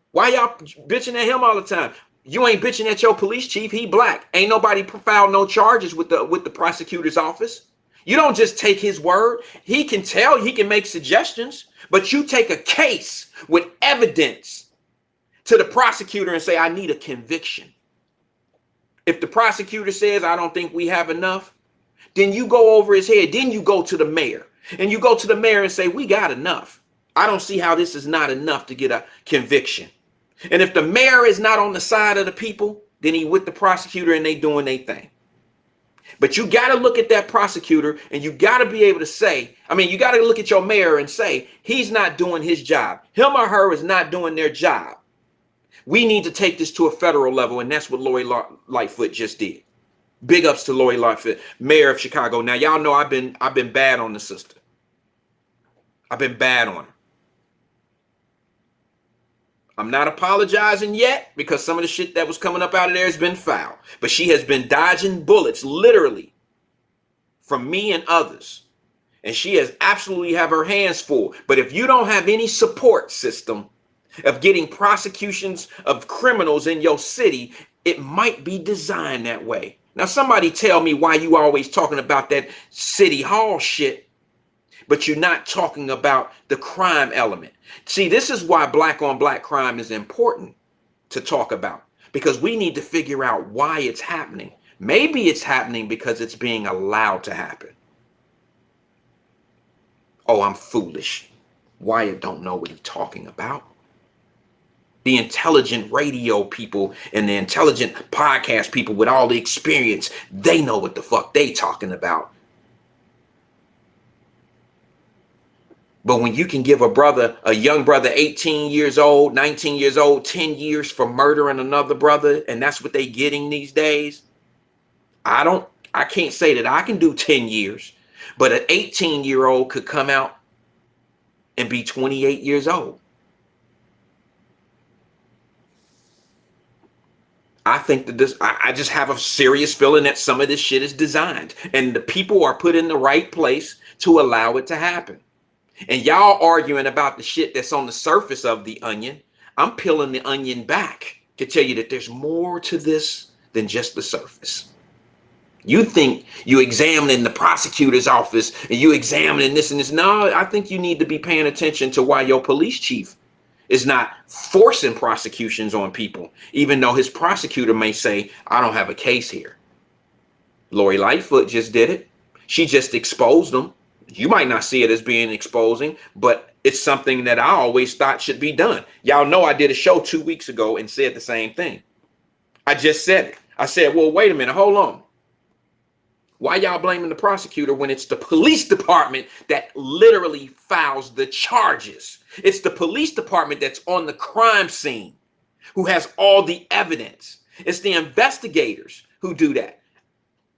Why y'all bitching at him all the time? You ain't bitching at your police chief. He black. Ain't nobody filed no charges with the prosecutor's office. You don't just take his word. He can tell, he can make suggestions, but you take a case with evidence to the prosecutor and say, I need a conviction. If the prosecutor says, I don't think we have enough, then you go over his head. Then you go to the mayor and you go to the mayor and say, we got enough. I don't see how this is not enough to get a conviction. And if the mayor is not on the side of the people, then he with the prosecutor and they doing their thing. But you got to look at that prosecutor and you got to be able to say, you got to look at your mayor and say, he's not doing his job. Him or her is not doing their job. We need to take this to a federal level, and that's what Lori Lightfoot just did. Big ups to Lori Lightfoot, mayor of Chicago. Now, y'all know I've been bad on the sister. I've been bad on her. I'm not apologizing yet because some of the shit that was coming up out of there has been foul. But she has been dodging bullets, literally, from me and others. And she has absolutely have her hands full. But if you don't have any support system of getting prosecutions of criminals in your city, it might be designed that way. Now, somebody tell me why you always talking about that city hall shit. but you're not talking about the crime element. See, this is why black on black crime is important to talk about, because we need to figure out why it's happening. Maybe it's happening because it's being allowed to happen. Oh, I'm foolish. Wyatt don't know what he's talking about. The intelligent radio people and the intelligent podcast people with all the experience, they know what the fuck they talking about. But when you can give a young brother 18 years old, 19 years old, 10 years for murdering another brother, and that's what they getting these days, I can't say that I can do 10 years, but an 18-year-old could come out and be 28 years old. I think that I just have a serious feeling that some of this shit is designed, and the people are put in the right place to allow it to happen. And y'all arguing about the shit that's on the surface of the onion. I'm peeling the onion back to tell you that there's more to this than just the surface. You think you examining the prosecutor's office and you examining this and this. No, I think you need to be paying attention to why your police chief is not forcing prosecutions on people, even though his prosecutor may say, I don't have a case here. Lori Lightfoot just did it. She just exposed them. You might not see it as being exposing, but it's something that I always thought should be done. Y'all know I did a show 2 weeks ago and said the same thing. I just said it. I said, well, wait a minute, hold on. Why y'all blaming the prosecutor when it's the police department that literally files the charges? It's the police department that's on the crime scene, who has all the evidence. It's the investigators who do that.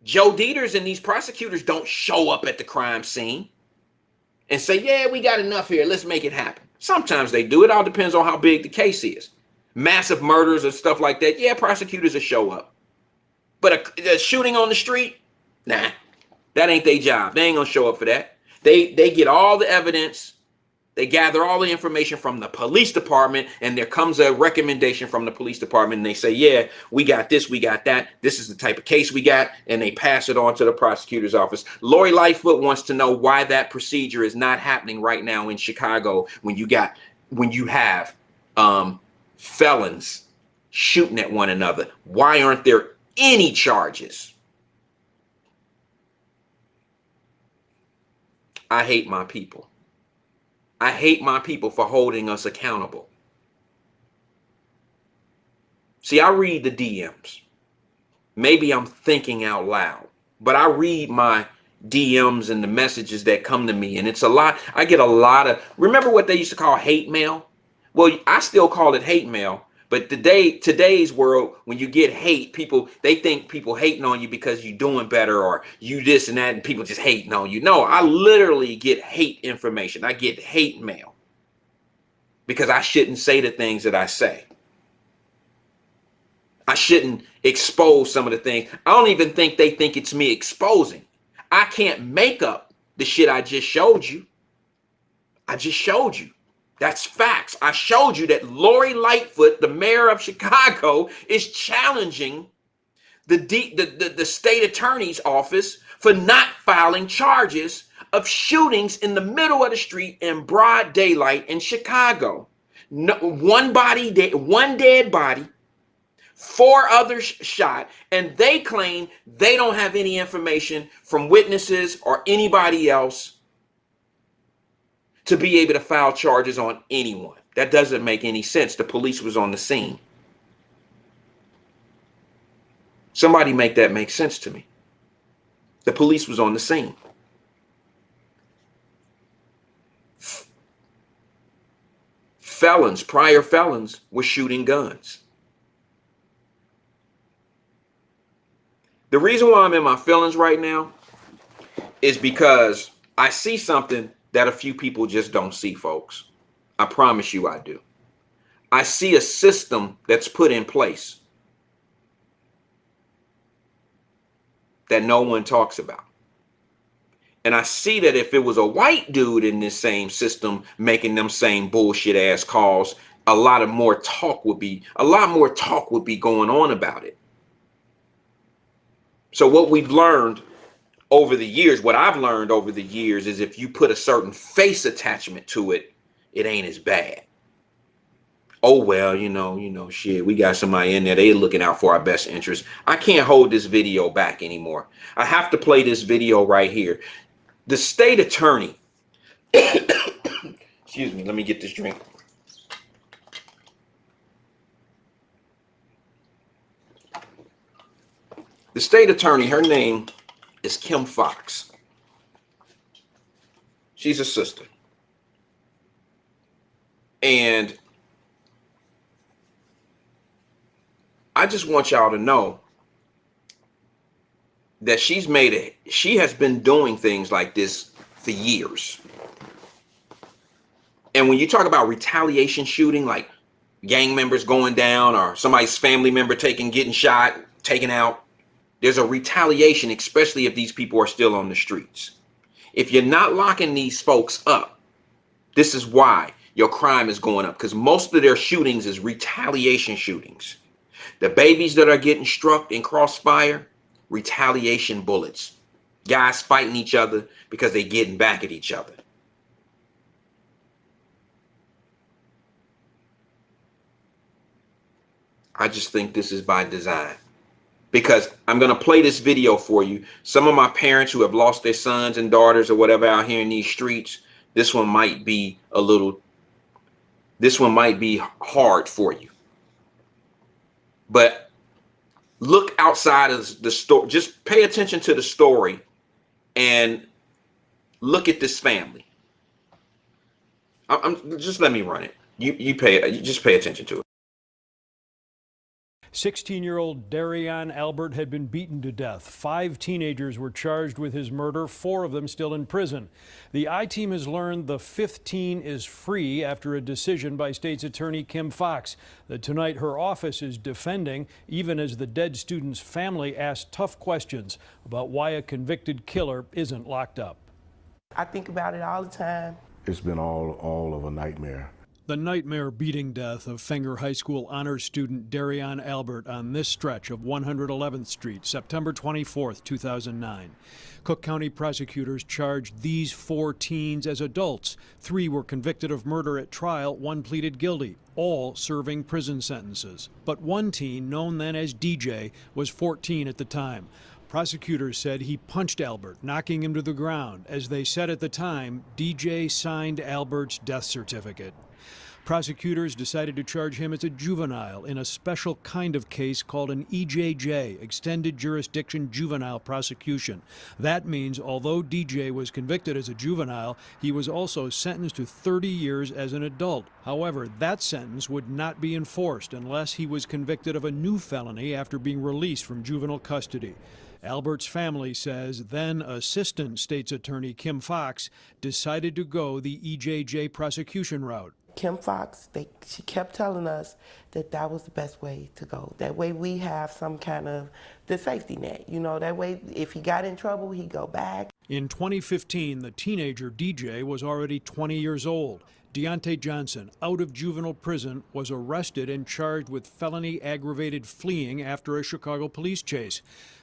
Joe Dieters and these prosecutors don't show up at the crime scene and say, yeah, we got enough here, let's make it happen. Sometimes they do. It all depends on how big the case is. Massive murders and stuff like that, yeah, prosecutors will show up. But a shooting on the street, nah, that ain't their job. They ain't gonna show up for that. They get all the evidence. They gather all the information from the police department, and there comes a recommendation from the police department, and they say, yeah, we got this, we got that. This is the type of case we got, and they pass it on to the prosecutor's office. Lori Lightfoot wants to know why that procedure is not happening right now in Chicago when you have felons shooting at one another. Why aren't there any charges? I hate my people. I hate my people for holding us accountable. See, I read the DMs. Maybe I'm thinking out loud, but I read my DMs and the messages that come to me, and it's a lot. I get a lot of, remember what they used to call hate mail? Well, I still call it hate mail, but today's world, when you get hate, they think people hating on you because you're doing better or you this and that, and people just hating on you. No, I literally get hate information. I get hate mail because I shouldn't say the things that I say. I shouldn't expose some of the things. I don't even think they think it's me exposing. I can't make up the shit I just showed you. I just showed you. That's facts. I showed you that Lori Lightfoot, the mayor of Chicago, is challenging the state attorney's office for not filing charges of shootings in the middle of the street in broad daylight in Chicago. No, one dead body, 4 others shot, and they claim they don't have any information from witnesses or anybody else to be able to file charges on anyone. That doesn't make any sense. The police was on the scene. Somebody make that make sense to me. The police was on the scene. Prior felons were shooting guns. The reason why I'm in my feelings right now is because I see something that a few people just don't see, folks. I promise you I do. I see a system that's put in place that no one talks about. And I see that if it was a white dude in this same system making them same bullshit ass calls, a lot more talk would be going on about it. So what we've learned over the years, what I've learned over the years is if you put a certain face attachment to it, it ain't as bad. Oh, well, shit, we got somebody in there. They looking out for our best interest. I can't hold this video back anymore. I have to play this video right here. The state attorney, excuse me, let me get this drink. The state attorney, her name is Kim Foxx. She's a sister. And I just want y'all to know that she has been doing things like this for years. And when you talk about retaliation shooting, like gang members going down or somebody's family member getting shot, taken out, there's a retaliation, especially if these people are still on the streets. If you're not locking these folks up, this is why your crime is going up, because most of their shootings is retaliation shootings. The babies that are getting struck in crossfire, retaliation bullets. Guys fighting each other because they're getting back at each other. I just think this is by design. Because I'm going to play this video for you. Some of my parents who have lost their sons and daughters or whatever out here in these streets, this one might be hard for you. But look outside of the story. Just pay attention to the story and look at this family. Just let me run it. You just pay attention to it. 16-year-old Darion Albert had been beaten to death. 5 teenagers were charged with his murder, 4 of them still in prison. The I-Team has learned the 5th teen is free after a decision by State's Attorney Kim Foxx that tonight her office is defending, even as the dead student's family asked tough questions about why a convicted killer isn't locked up. I think about it all the time. It's been all of a nightmare. The nightmare beating death of Fenger High School honors student Darion Albert on this stretch of 111th Street, September 24th, 2009. Cook County prosecutors charged these 4 teens as adults. 3 were convicted of murder at trial, 1 pleaded guilty, all serving prison sentences. But 1 teen, known then as DJ, was 14 at the time. Prosecutors said he punched Albert, knocking him to the ground. As they said at the time, DJ signed Albert's death certificate. Prosecutors decided to charge him as a juvenile in a special kind of case called an EJJ, Extended Jurisdiction Juvenile Prosecution. That means although DJ was convicted as a juvenile, he was also sentenced to 30 years as an adult. However, that sentence would not be enforced unless he was convicted of a new felony after being released from juvenile custody. Albert's family says then Assistant State's Attorney Kim Foxx decided to go the EJJ prosecution route. Kim Foxx, she kept telling us that that was the best way to go. That way we have some kind of the safety net. That way if he got in trouble, he'd go back. In 2015, the teenager DJ was already 20 years old. Deontay Johnson, out of juvenile prison, was arrested and charged with felony aggravated fleeing after a Chicago police chase.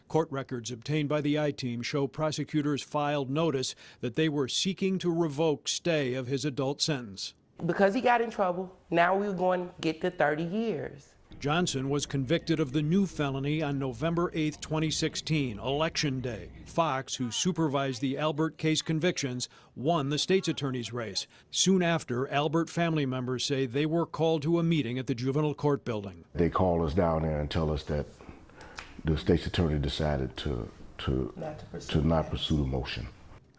Court records obtained by the I-Team show prosecutors filed notice that they were seeking to revoke stay of his adult sentence. Because he got in trouble, now we're going to get to 30 years. Johnson was convicted of the new felony on November 8, 2016, Election Day. Foxx, who supervised the Albert case convictions, won the state's attorney's race. Soon after, Albert family members say they were called to a meeting at the juvenile court building. They call us down there and tell us that the state's attorney decided to not pursue the motion.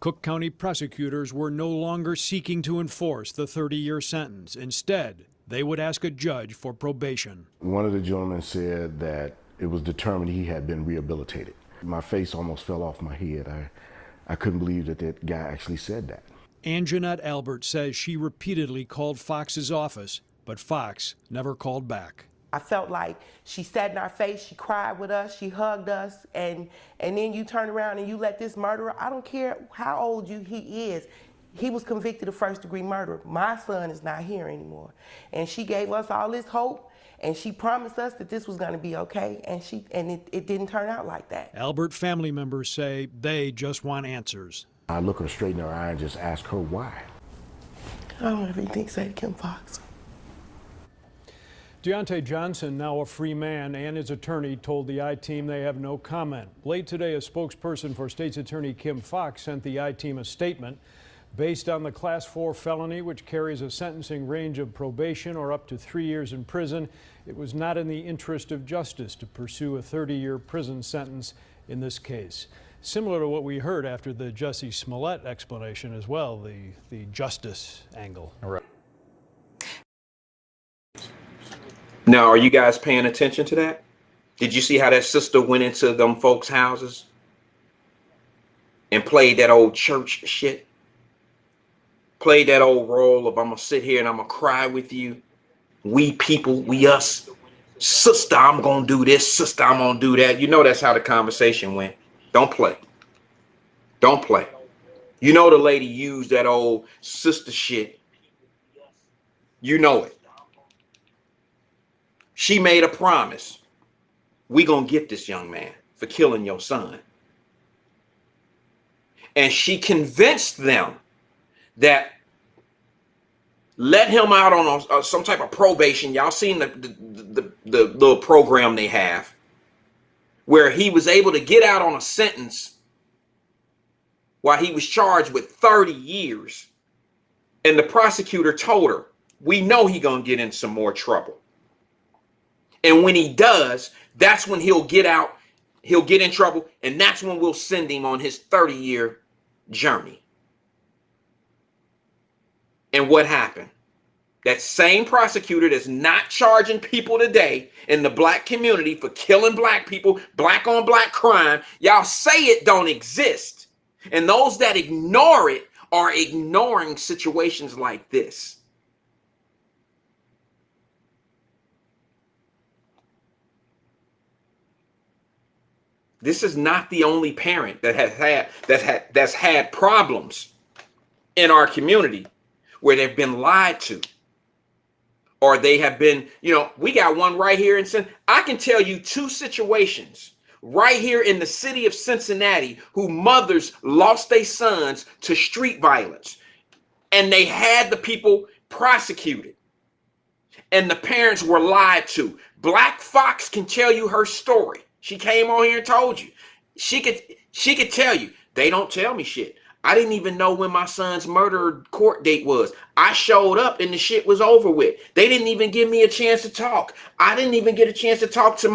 Cook County prosecutors were no longer seeking to enforce the 30-year sentence. Instead, they would ask a judge for probation. One of the gentlemen said that it was determined he had been rehabilitated. My face almost fell off my head. I couldn't believe that guy actually said that. Anjanette Albert says she repeatedly called Fox's office, but Foxx never called back. I felt like she sat in our face, she cried with us, she hugged us, and then you turn around and you let this murderer, I don't care how old he is, He was convicted of first-degree murder. My son is not here anymore. And she gave us all this hope, and she promised us that this was going to be okay, and it didn't turn out like that. Albert family members say they just want answers. I look her straight in her eye and just ask her why. I don't have anything to say to Kim Fox. Deontay Johnson, now a free man, and his attorney told the I-Team they have no comment. Late today, a spokesperson for State's Attorney Kim Fox sent the I-Team a statement. Based on the Class 4 felony, which carries a sentencing range of probation or up to 3 years in prison, it was not in the interest of justice to pursue a 30-year prison sentence in this case. Similar to what we heard after the Jussie Smollett explanation as well, the justice angle. Now, are you guys paying attention to that? Did you see how that sister went into them folks' houses and played that old church shit? Played that old role of I'm gonna sit here and I'm gonna cry with you. We people, we us. Sister, I'm gonna do this. Sister, I'm gonna do that. You know that's how the conversation went. Don't play. Don't play. You know the lady used that old sister shit. You know it. She made a promise. We gonna get this young man for killing your son. And she convinced them that let him out on some type of probation. Y'all seen the little program they have where he was able to get out on a sentence while he was charged with 30 years. And the prosecutor told her, we know he gonna get in some more trouble. And when he does, that's when he'll get out, he'll get in trouble, and that's when we'll send him on his 30-year journey. And what happened? That same prosecutor that's not charging people today in the black community for killing black people, black on black crime, y'all say it don't exist. And those that ignore it are ignoring situations like this. This is not the only parent that that's had problems in our community where they've been lied to, or they have been, you know, we got one right here in I can tell you 2 situations right here in the city of Cincinnati who mothers lost their sons to street violence, and they had the people prosecuted, and the parents were lied to. Black Fox can tell you her story. She came on here and told you. She could tell you. They don't tell me shit. I didn't even know when my son's murder court date was. I showed up and the shit was over with. They didn't even give me a chance to talk. I didn't even get a chance to talk to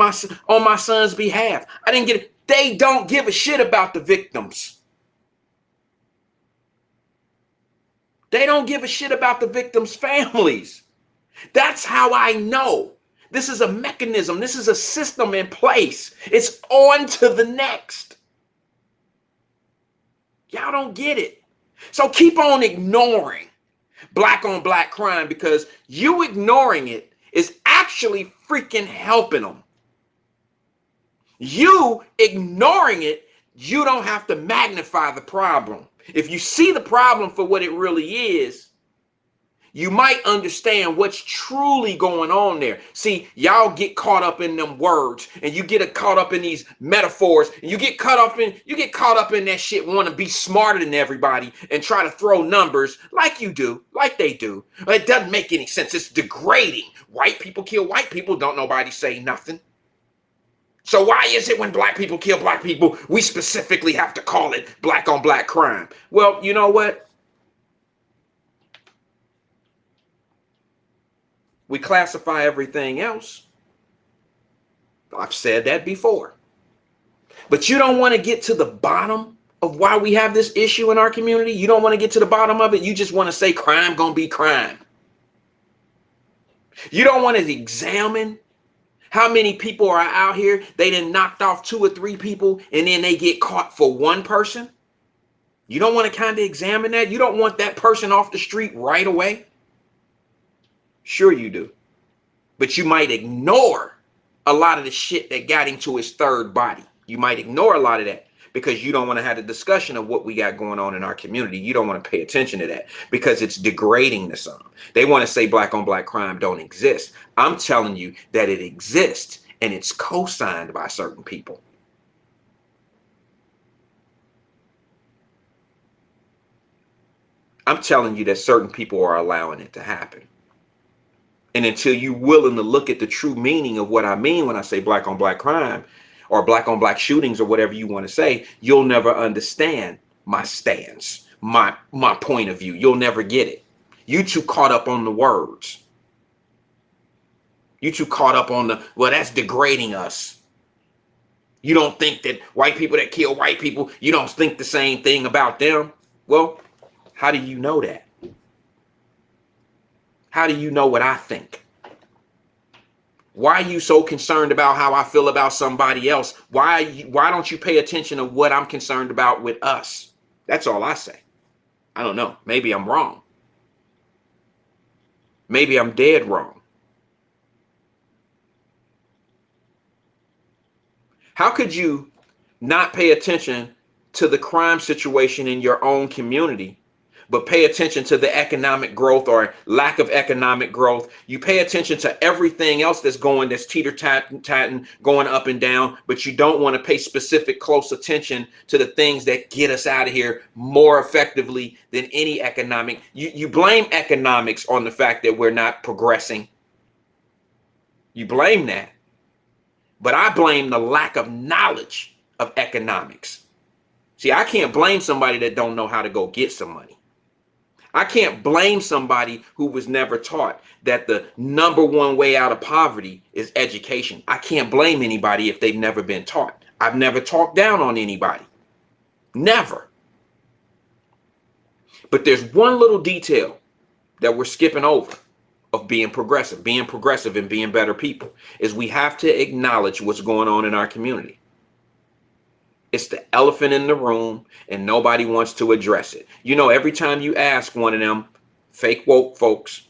on my son's behalf. I didn't get it. They don't give a shit about the victims. They don't give a shit about the victims' families. That's how I know. This is a mechanism. This is a system in place. It's on to the next. Y'all don't get it. So keep on ignoring black on black crime, because you ignoring it is actually freaking helping them. You ignoring it, you don't have to magnify the problem. If you see the problem for what it really is, you might understand what's truly going on there. See, y'all get caught up in them words, and you get caught up in these metaphors, and you get caught up in that shit, want to be smarter than everybody and try to throw numbers like you do, like they do. But it doesn't make any sense. It's degrading. White people kill white people, don't nobody say nothing. So why is it when black people kill black people, we specifically have to call it black on black crime? Well, you know what? We classify everything else. I've said that before. But you don't want to get to the bottom of why we have this issue in our community. You don't want to get to the bottom of it. You just want to say crime gonna be crime. You don't want to examine how many people are out here, they done knocked off 2 or 3 people, and then they get caught for one person. You don't want to kind of examine that. You don't want that person off the street right away. Sure you do. But you might ignore a lot of the shit that got him to his third body. You might ignore a lot of that because you don't want to have the discussion of what we got going on in our community. You don't want to pay attention to that because it's degrading to some. They want to say black on black crime don't exist. I'm telling you that it exists, and it's co-signed by certain people. I'm telling you that certain people are allowing it to happen. And until you're willing to look at the true meaning of what I mean when I say black on black crime or black on black shootings or whatever you want to say, you'll never understand my stance, my point of view. You'll never get it. You too caught up on the words. You too caught up on the, well, that's degrading us. You don't think that white people that kill white people, you don't think the same thing about them. Well, how do you know that? How do you know what I think? Why are you so concerned about how I feel about somebody else? Why don't you pay attention to what I'm concerned about with us? That's all I say. I don't know. Maybe I'm wrong. Maybe I'm dead wrong. How could you not pay attention to the crime situation in your own community, but pay attention to the economic growth or lack of economic growth? You pay attention to everything else that's teeter-tatting, going up and down, but you don't want to pay specific close attention to the things that get us out of here more effectively than any economic. You blame economics on the fact that we're not progressing. You blame that. But I blame the lack of knowledge of economics. See, I can't blame somebody that don't know how to go get some money. I can't blame somebody who was never taught that the #1 way out of poverty is education. I can't blame anybody if they've never been taught. I've never talked down on anybody. Never. But there's one little detail that we're skipping over of being progressive and being better people, is we have to acknowledge what's going on in our community. It's the elephant in the room, and nobody wants to address it. You know, every time you ask one of them fake woke folks,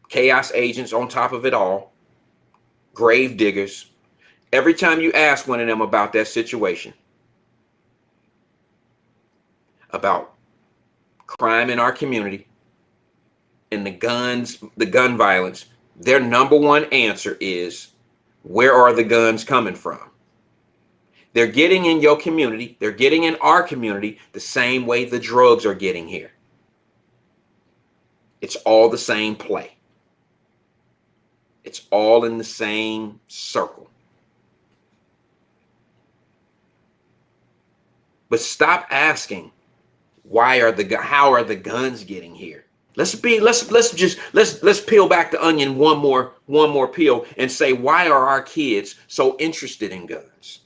chaos agents on top of it all, grave diggers, every time you ask one of them about that situation, about crime in our community and the gun violence, their #1 answer is, where are the guns coming from? They're getting in your community. They're getting in our community the same way the drugs are getting here. It's all the same play. It's all in the same circle. But stop asking, how are the guns getting here? Let's peel back the onion one more peel and say, why are our kids so interested in guns?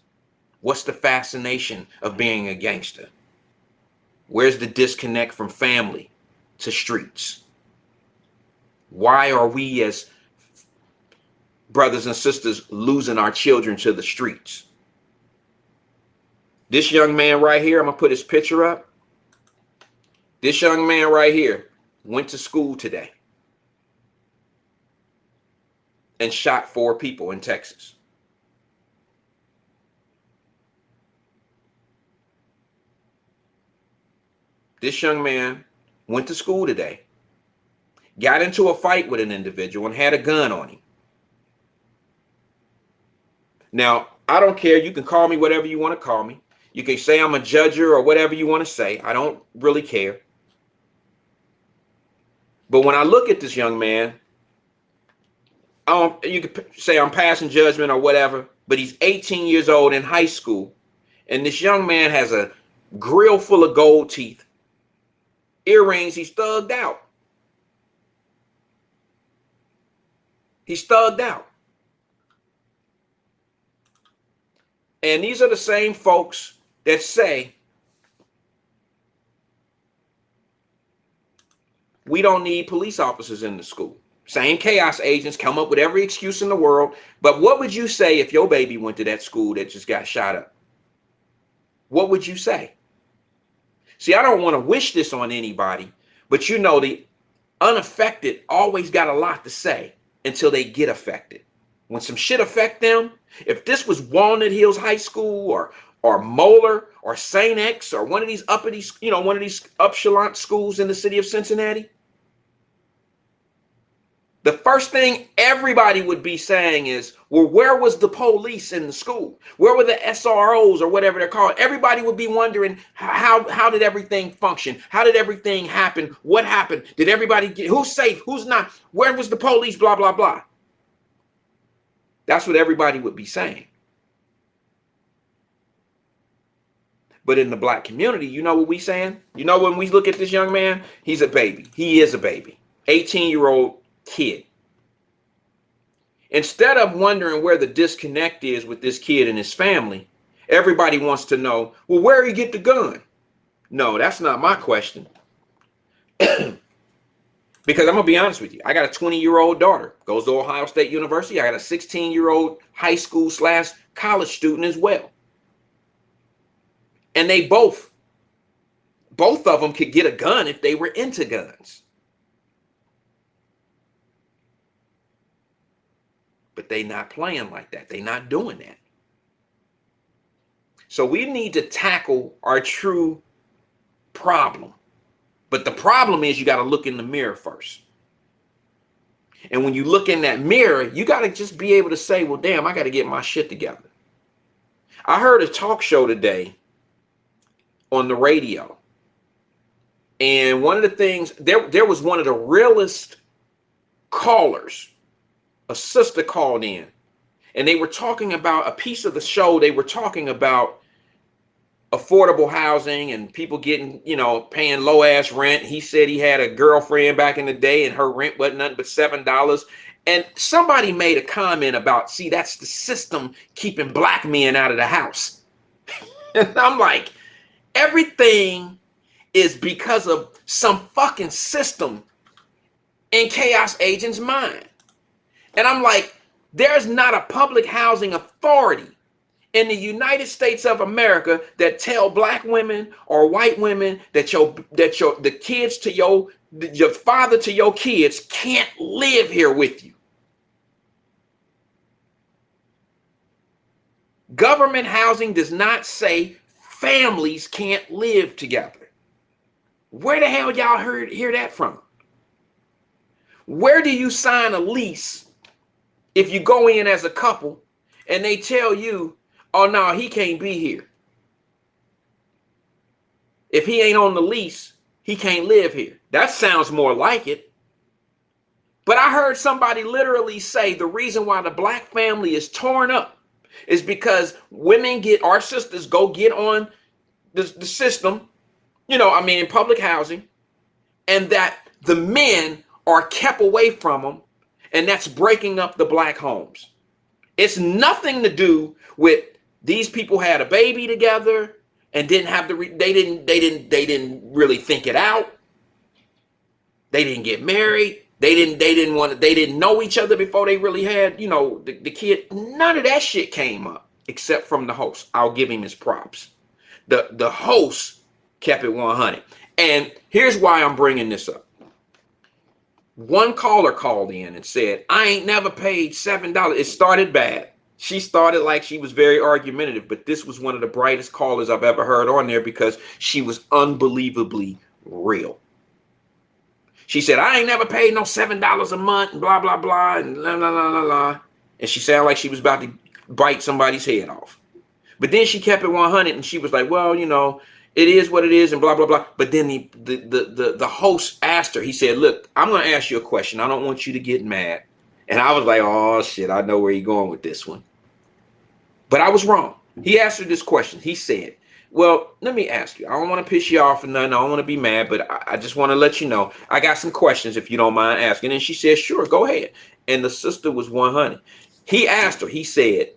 What's the fascination of being a gangster? Where's the disconnect from family to streets? Why are we as brothers and sisters losing our children to the streets? This young man right here, I'm gonna put his picture up. This young man right here went to school today and shot 4 people in Texas. This young man went to school today, got into a fight with an individual and had a gun on him. Now, I don't care. You can call me whatever you want to call me. You can say I'm a judger or whatever you want to say. I don't really care. But when I look at this young man, you could say I'm passing judgment or whatever, but he's 18 years old in high school, and this young man has a grill full of gold teeth, earrings. He's thugged out. He's thugged out. And these are the same folks that say we don't need police officers in the school. Same chaos agents come up with every excuse in the world. But what would you say if your baby went to that school that just got shot up? What would you say? See, I don't want to wish this on anybody, but you know, the unaffected always got a lot to say until they get affected. When some shit affect them, if this was Walnut Hills High School or or Moeller or St. X or one of these uppity, one of these upshalon schools in the city of Cincinnati, the first thing everybody would be saying is, well, where was the police in the school? Where were the SROs or whatever they're called? Everybody would be wondering, how did everything function? How did everything happen? What happened? Did everybody get, who's safe? Who's not? Where was the police? Blah, blah, blah. That's what everybody would be saying. But in the black community, you know what we saying? You know, when we look at this young man, he's a baby. He is a baby. 18-year-old kid. Instead of wondering where the disconnect is with this kid and his family, everybody wants to know, well, where did he get the gun? No, that's not my question. Because I'm going to be honest with you. I got a 20-year-old daughter, goes to Ohio State University. I got a 16-year-old high school / college student as well. And they both of them could get a gun if they were into guns. But they not playing like that. They not doing that. So we need to tackle our true problem. But the problem is you got to look in the mirror first. And when you look in that mirror, you got to just be able to say, well, damn, I got to get my shit together. I heard a talk show today on the radio. And one of the things, there was one of the realest callers. A sister called in and they were talking about a piece of the show. They were talking about affordable housing and people getting, paying low ass rent. He said he had a girlfriend back in the day and her rent wasn't nothing but $7. And somebody made a comment about, see, that's the system keeping black men out of the house. And I'm like, everything is because of some fucking system in Chaos Agent's mind. And I'm like, there's not a public housing authority in the United States of America that tell black women or white women that the kids to your father to your kids can't live here with you. Government housing does not say families can't live together. Where the hell y'all hear that from? Where do you sign a lease if you go in as a couple and they tell you, oh, no, he can't be here? If he ain't on the lease, he can't live here. That sounds more like it. But I heard somebody literally say the reason why the black family is torn up is because our sisters go get on the system, in public housing, and that the men are kept away from them. And that's breaking up the black homes. It's nothing to do with these people had a baby together and didn't have they didn't really think it out. They didn't get married. They didn't know each other before they really had, the kid. None of that shit came up except from the host. I'll give him his props. The host kept it 100. And here's why I'm bringing this up. One caller called in and said, I ain't never paid $7. It started bad. She started like she was very argumentative, but this was one of the brightest callers I've ever heard on there because she was unbelievably real. She said, I ain't never paid no $7 a month and blah, blah, blah, and blah, blah, blah, blah, blah. And she sounded like she was about to bite somebody's head off. But then she kept it 100 and she was like, well, it is what it is and blah, blah, blah. But then the host asked her, he said, look, I'm going to ask you a question. I don't want you to get mad. And I was like, oh, shit, I know where you're going with this one. But I was wrong. He asked her this question. He said, well, let me ask you. I don't want to piss you off or nothing. I don't want to be mad, but I just want to let you know. I got some questions if you don't mind asking. And she said, sure, go ahead. And the sister was 100. He asked her, he said,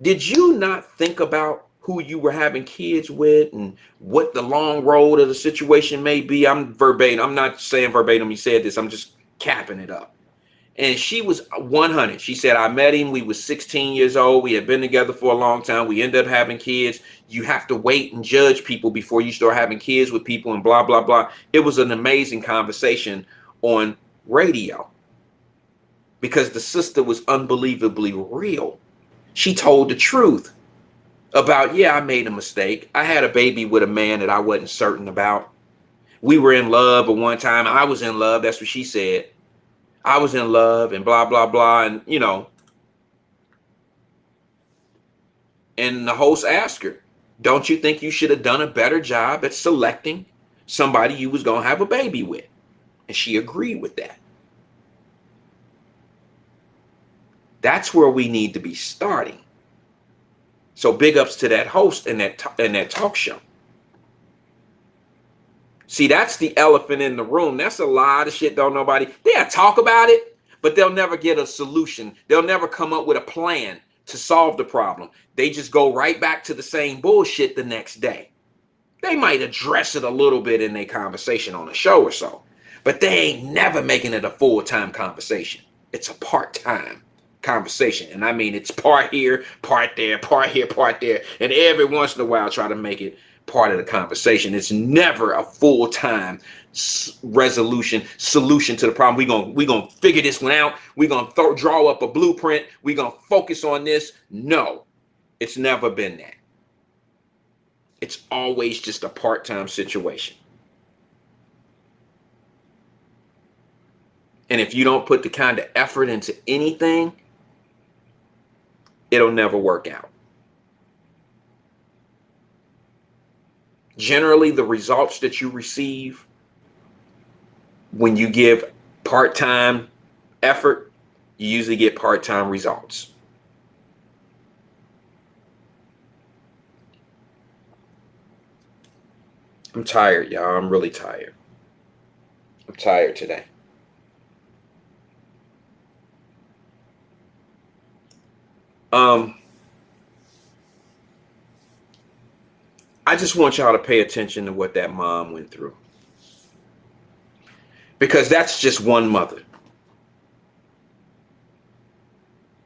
did you not think about who you were having kids with and what the long road of the situation may be? I'm verbatim. I'm not saying verbatim he said this. I'm just capping it up. And she was 100. She said, I met him. We was 16 years old. We had been together for a long time. We ended up having kids. You have to wait and judge people before you start having kids with people and blah, blah, blah. It was an amazing conversation on radio because the sister was unbelievably real. She told the truth about, yeah, I made a mistake. I had a baby with a man that I wasn't certain about. We were in love at one time. I was in love. That's what she said. I was in love and blah, blah, blah. And, you know, and the host asked her, don't you think you should have done a better job at selecting somebody you was going to have a baby with? And she agreed with that. That's where we need to be starting. So big ups to that host and that talk show. See, that's the elephant in the room. That's a lot of shit they'll talk about it, but they'll never get a solution. They'll never come up with a plan to solve the problem. They just go right back to the same bullshit the next day. They might address it a little bit in their conversation on a show or so, but they ain't never making it a full-time conversation. It's a part-time conversation. And I mean, it's part here, part there, part here, part there. And every once in a while, try to make it part of the conversation. It's never a full-time solution to the problem. We're gonna figure this one out. We're gonna draw up a blueprint. We're gonna focus on this. No, it's never been that. It's always just a part-time situation. And if you don't put the kind of effort into anything, it'll never work out. Generally, the results that you receive when you give part-time effort, you usually get part-time results. I'm tired, y'all. I'm really tired. I'm tired today. I just want y'all to pay attention to what that mom went through. Because that's just one mother.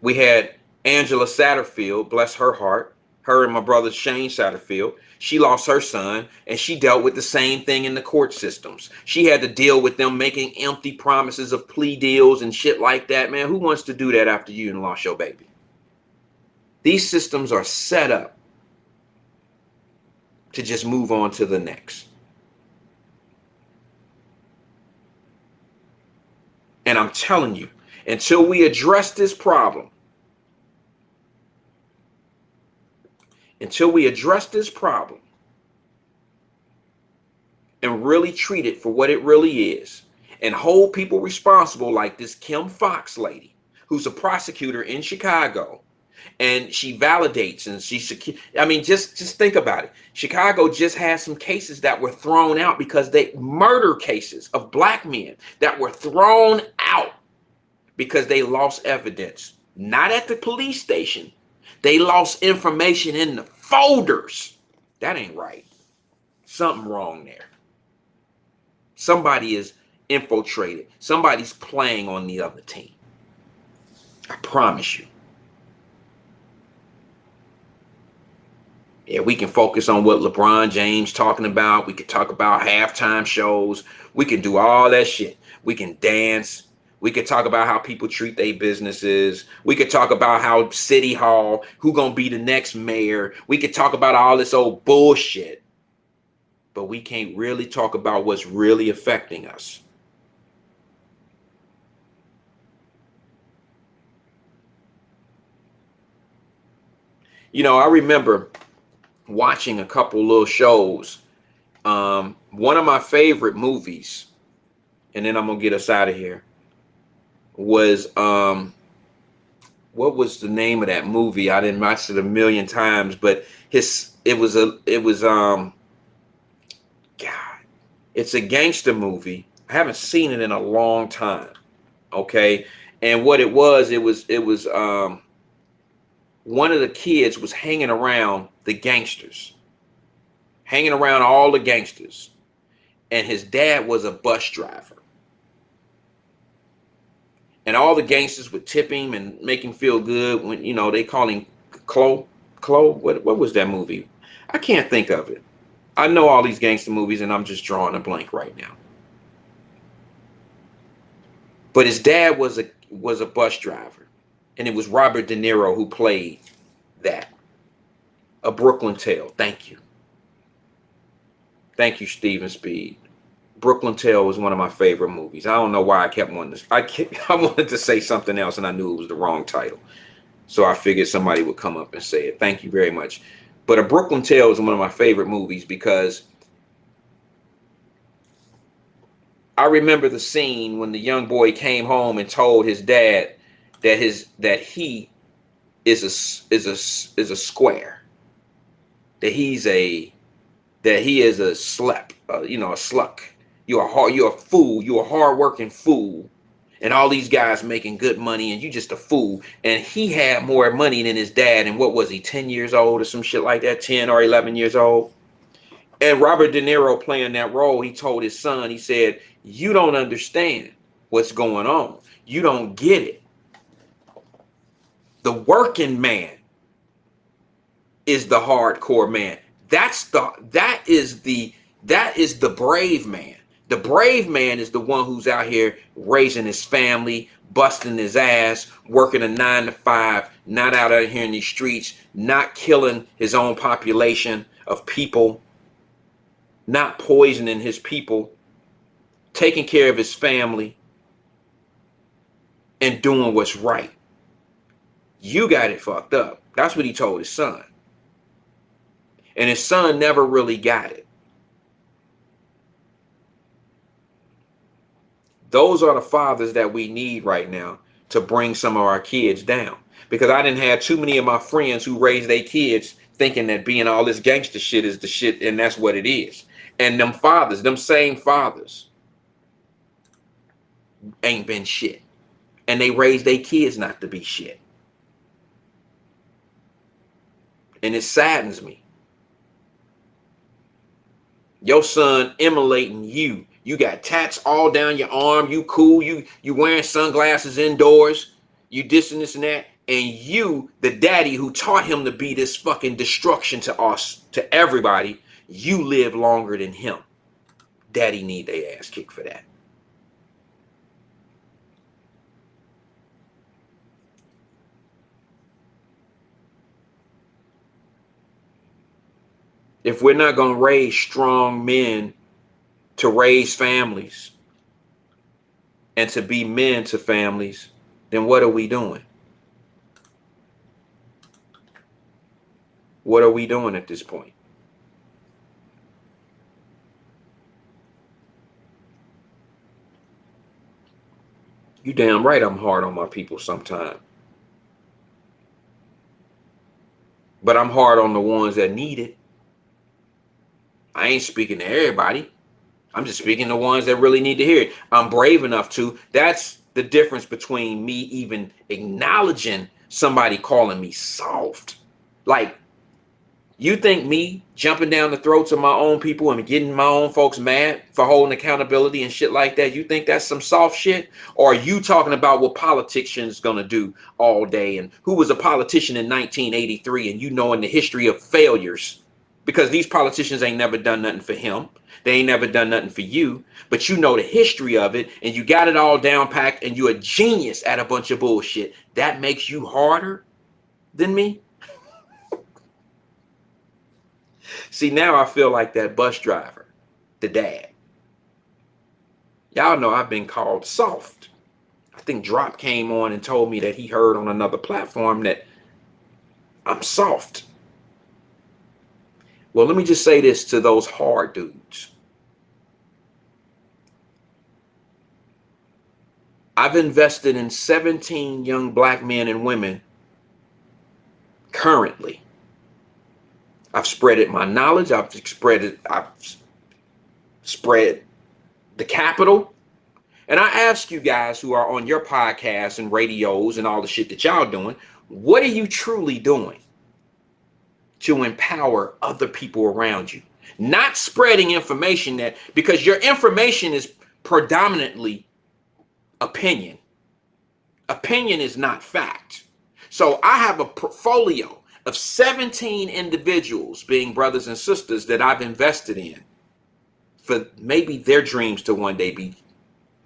We had Angela Satterfield, bless her heart, her and my brother Shane Satterfield. She lost her son, and she dealt with the same thing in the court systems. She had to deal with them making empty promises of plea deals and shit like that. Man, who wants to do that after you and lost your baby? These systems are set up to just move on to the next. And I'm telling you, until we address this problem, and really treat it for what it really is, and hold people responsible like this Kim Fox lady, who's a prosecutor in Chicago, and she validates and I mean, just think about it. Chicago just had some cases that were thrown out because murder cases of black men that were thrown out because they lost evidence, not at the police station. They lost information in the folders. That ain't right. Something wrong there. Somebody is infiltrated. Somebody's playing on the other team. I promise you. Yeah, we can focus on what LeBron James talking about. We could talk about halftime shows. We can do all that shit. We can dance. We could talk about how people treat their businesses. We could talk about how City Hall, who gonna be the next mayor. We could talk about all this old bullshit. But we can't really talk about what's really affecting us. You know, I remember watching a couple little shows. One of my favorite movies, and then I'm gonna get us out of here, was what was the name of that movie? I didn't watch it a million times, but it was God, it's a gangster movie. I haven't seen it in a long time. Okay, and what it was one of the kids was hanging around the gangsters, hanging around all the gangsters, and his dad was a bus driver. And all the gangsters would tip him and make him feel good when, you know, they call him Chloe. What was that movie? I can't think of it. I know all these gangster movies and I'm just drawing a blank right now. But his dad was a bus driver, and it was Robert De Niro who played that. A Brooklyn Tale. Thank you. Thank you, Steven Speed. Brooklyn Tale was one of my favorite movies. I don't know why I kept wanting to. I wanted to say something else, and I knew it was the wrong title. So I figured somebody would come up and say it. Thank you very much. But A Brooklyn Tale is one of my favorite movies because I remember the scene when the young boy came home and told his dad that he is a square, that he is a slep, a sluck. You're a fool. You're a hardworking fool, and all these guys making good money, and you just a fool. And he had more money than his dad. And what was he, 10 years old or some shit like that, 10 or 11 years old? And Robert De Niro playing that role, he told his son, he said, you don't understand what's going on. You don't get it. The working man is the hardcore man. That is the brave man. The brave man is the one who's out here raising his family, busting his ass, working a 9 to 5, not out here in these streets, not killing his own population of people, not poisoning his people, taking care of his family, and doing what's right. You got it fucked up. That's what he told his son. And his son never really got it. Those are the fathers that we need right now to bring some of our kids down. Because I didn't have too many of my friends who raised their kids thinking that being all this gangster shit is the shit, and that's what it is. And them fathers, them same fathers, ain't been shit. And they raised their kids not to be shit. And it saddens me. Your son emulating you. You got tats all down your arm. You cool. You wearing sunglasses indoors. You this and this and that. And you, the daddy who taught him to be this fucking destruction to us, to everybody, you live longer than him. Daddy need their ass kicked for that. If we're not going to raise strong men to raise families and to be men to families, then what are we doing? What are we doing at this point? You damn right I'm hard on my people sometimes. But I'm hard on the ones that need it. I ain't speaking to everybody. I'm just speaking to ones that really need to hear it. I'm brave enough to. That's the difference between me even acknowledging somebody calling me soft. Like, you think me jumping down the throats of my own people and getting my own folks mad for holding accountability and shit like that, you think that's some soft shit? Or are you talking about what politicians gonna do all day and who was a politician in 1983 and you knowing the history of failures? Because these politicians ain't never done nothing for him. They ain't never done nothing for you. But you know the history of it and you got it all down packed and you're a genius at a bunch of bullshit. That makes you harder than me? See, now I feel like that bus driver, the dad. Y'all know I've been called soft. I think Drop came on and told me that he heard on another platform that I'm soft. Well, let me just say this to those hard dudes. I've invested in 17 young black men and women currently. I've spreaded my knowledge. I've spread the capital. And I ask you guys who are on your podcasts and radios and all the shit that y'all doing, what are you truly doing to empower other people around you? Not spreading information that, because your information is predominantly opinion. Opinion is not fact. So I have a portfolio of 17 individuals, being brothers and sisters, that I've invested in for maybe their dreams to one day be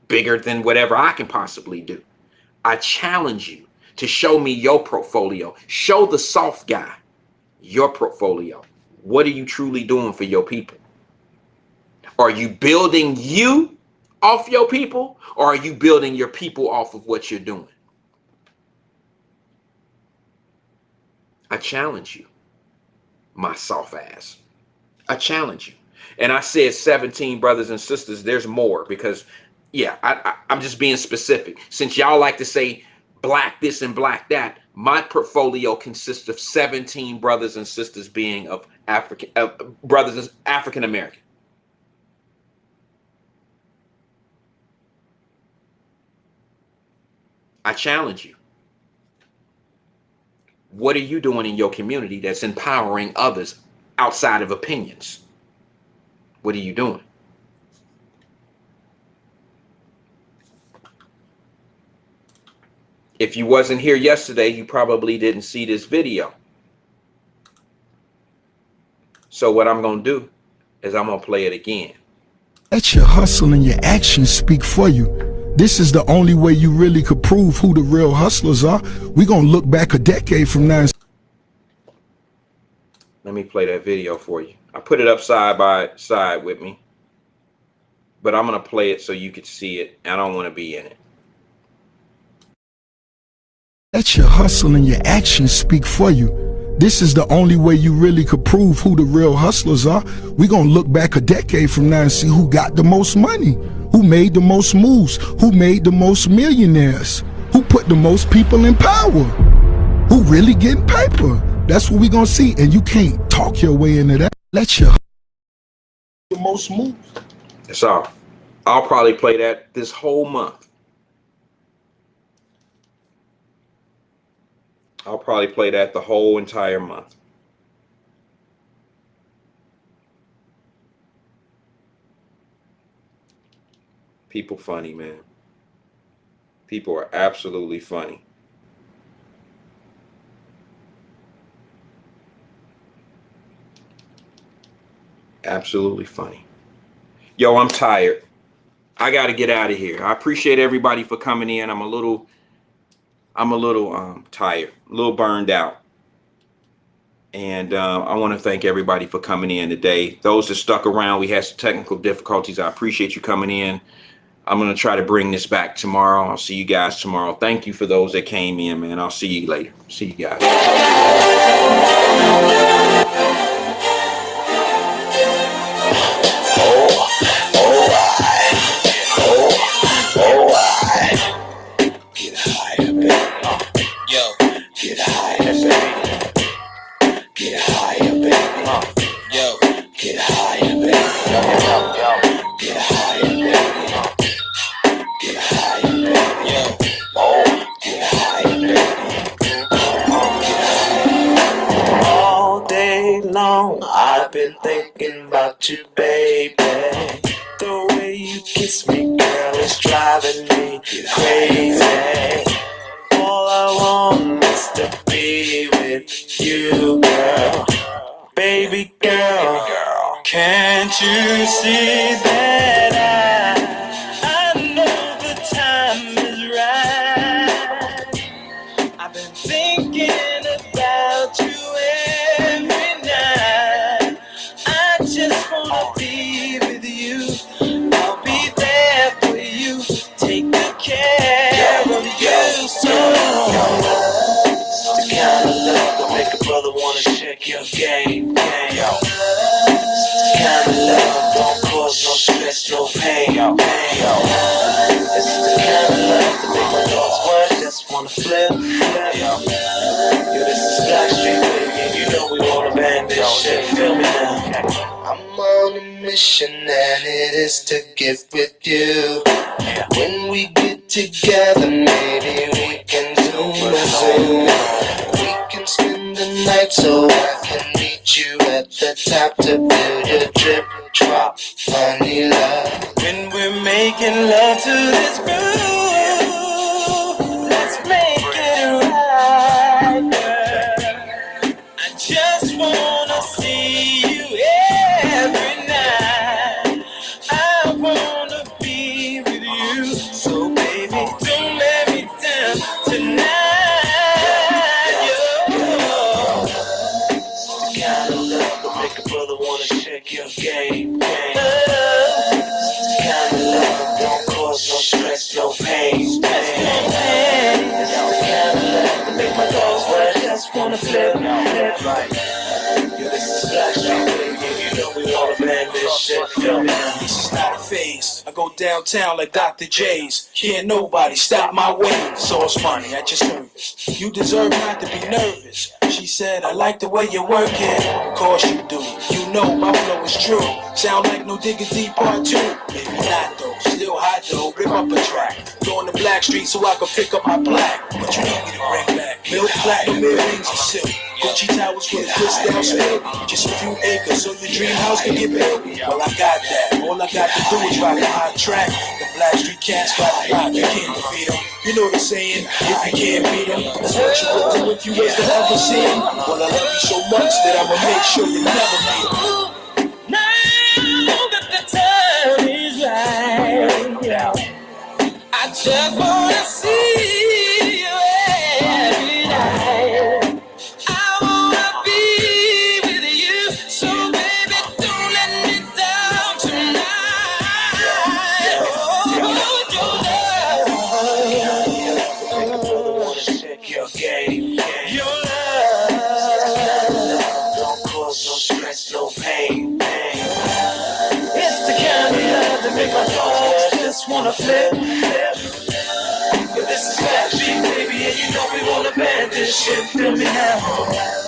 bigger than whatever I can possibly do. I challenge you to show me your portfolio. Show the soft guy your portfolio. What are you truly doing for your people? Are you building you off your people, or are you building your people off of what you're doing? I challenge you, my soft ass. I challenge you. And I said 17 brothers and sisters. There's more because, yeah, I'm just being specific. Since y'all like to say black this and black that, my portfolio consists of 17 brothers and sisters being of African American. I challenge you. What are you doing in your community that's empowering others outside of opinions? What are you doing? If you wasn't here yesterday, you probably didn't see this video. So what I'm going to do is I'm going to play it again. Let your hustle and your actions speak for you. This is the only way you really could prove who the real hustlers are. We're going to look back a decade from now. Let me play that video for you. I put it up side by side with me, but I'm going to play it so you could see it. I don't want to be in it. Let your hustle and your actions speak for you. This is the only way you really could prove who the real hustlers are. We're going to look back a decade from now and see who got the most money, who made the most moves, who made the most millionaires, who put the most people in power, who really getting paper. That's what we're going to see. And you can't talk your way into that. Let your the most moves. That's all. I'll probably play that this whole month. I'll probably play that the whole entire month. People funny, man. People are absolutely funny. Absolutely funny. Yo, I'm tired. I got to get out of here. I appreciate everybody for coming in. I'm a little tired, a little burned out. And I want to thank everybody for coming in today. Those that stuck around, we had some technical difficulties. I appreciate you coming in. I'm going to try to bring this back tomorrow. I'll see you guys tomorrow. Thank you for those that came in, man. I'll see you later. See you guys. I've been thinking about you, baby. The way you kiss me, girl, is driving me crazy. All I want is to be with you, girl. Baby girl, can't you see that I know the time is right? I've been thinking about you every night. I just wanna be with you. I'll be there for you. Take good care of you. So the kind of love that make a brother wanna check your game. The kind of love don't cause no stress, no pain. This is the kind of love that make my dogs what just wanna flip. Yo, this is Black Street, baby, and you know we wanna bang this shit. Feel me now. I'm on a mission and it is to get with you. When we get together, maybe we can zoom. We can spend the night so I can meet you at the top to feel your drip drop, honey love. When we're making love to this groove, let's make it right, girl. I just wanna see you every night. I wanna be with you, so baby, don't let me down tonight. Yo, wanna flip. Right. Yo, this is Blackstreet, baby, and you know we wanna bang this shit. Feel me? This is not a phase. I go downtown like Dr. J's. Can't nobody stop my way. So it's funny, I just nervous. You deserve not to be nervous. She said, I like the way you work it. Of course you do. You know my flow is true. Sound like No Diggity Part 2. Maybe not though. Still hot though. Rip up a track. Going to Blackstreet so I can pick up my black. What you need me to bring back? Milk, platinum earrings, and silk. Gucci towers with a twist down spill. Just a few acres so your dream house can get built. Well, I got that. All I got to do is rock a hot track. The Blackstreet cats got a lot. You can't defeat them. You know the saying, if you can't beat them, that's what you would do if you was to ever see them. Well, I love you so much that I'ma make sure you never meet them. Now that the time is right, I just wanna see you every night. I wanna be with you, so baby, don't let me down tonight. Your game, your love don't cause no stress, no pain. It's the kind of love that make my thoughts just wanna flip. But this is Blackstreet, baby, and you know we wanna band this shit. Feel me now.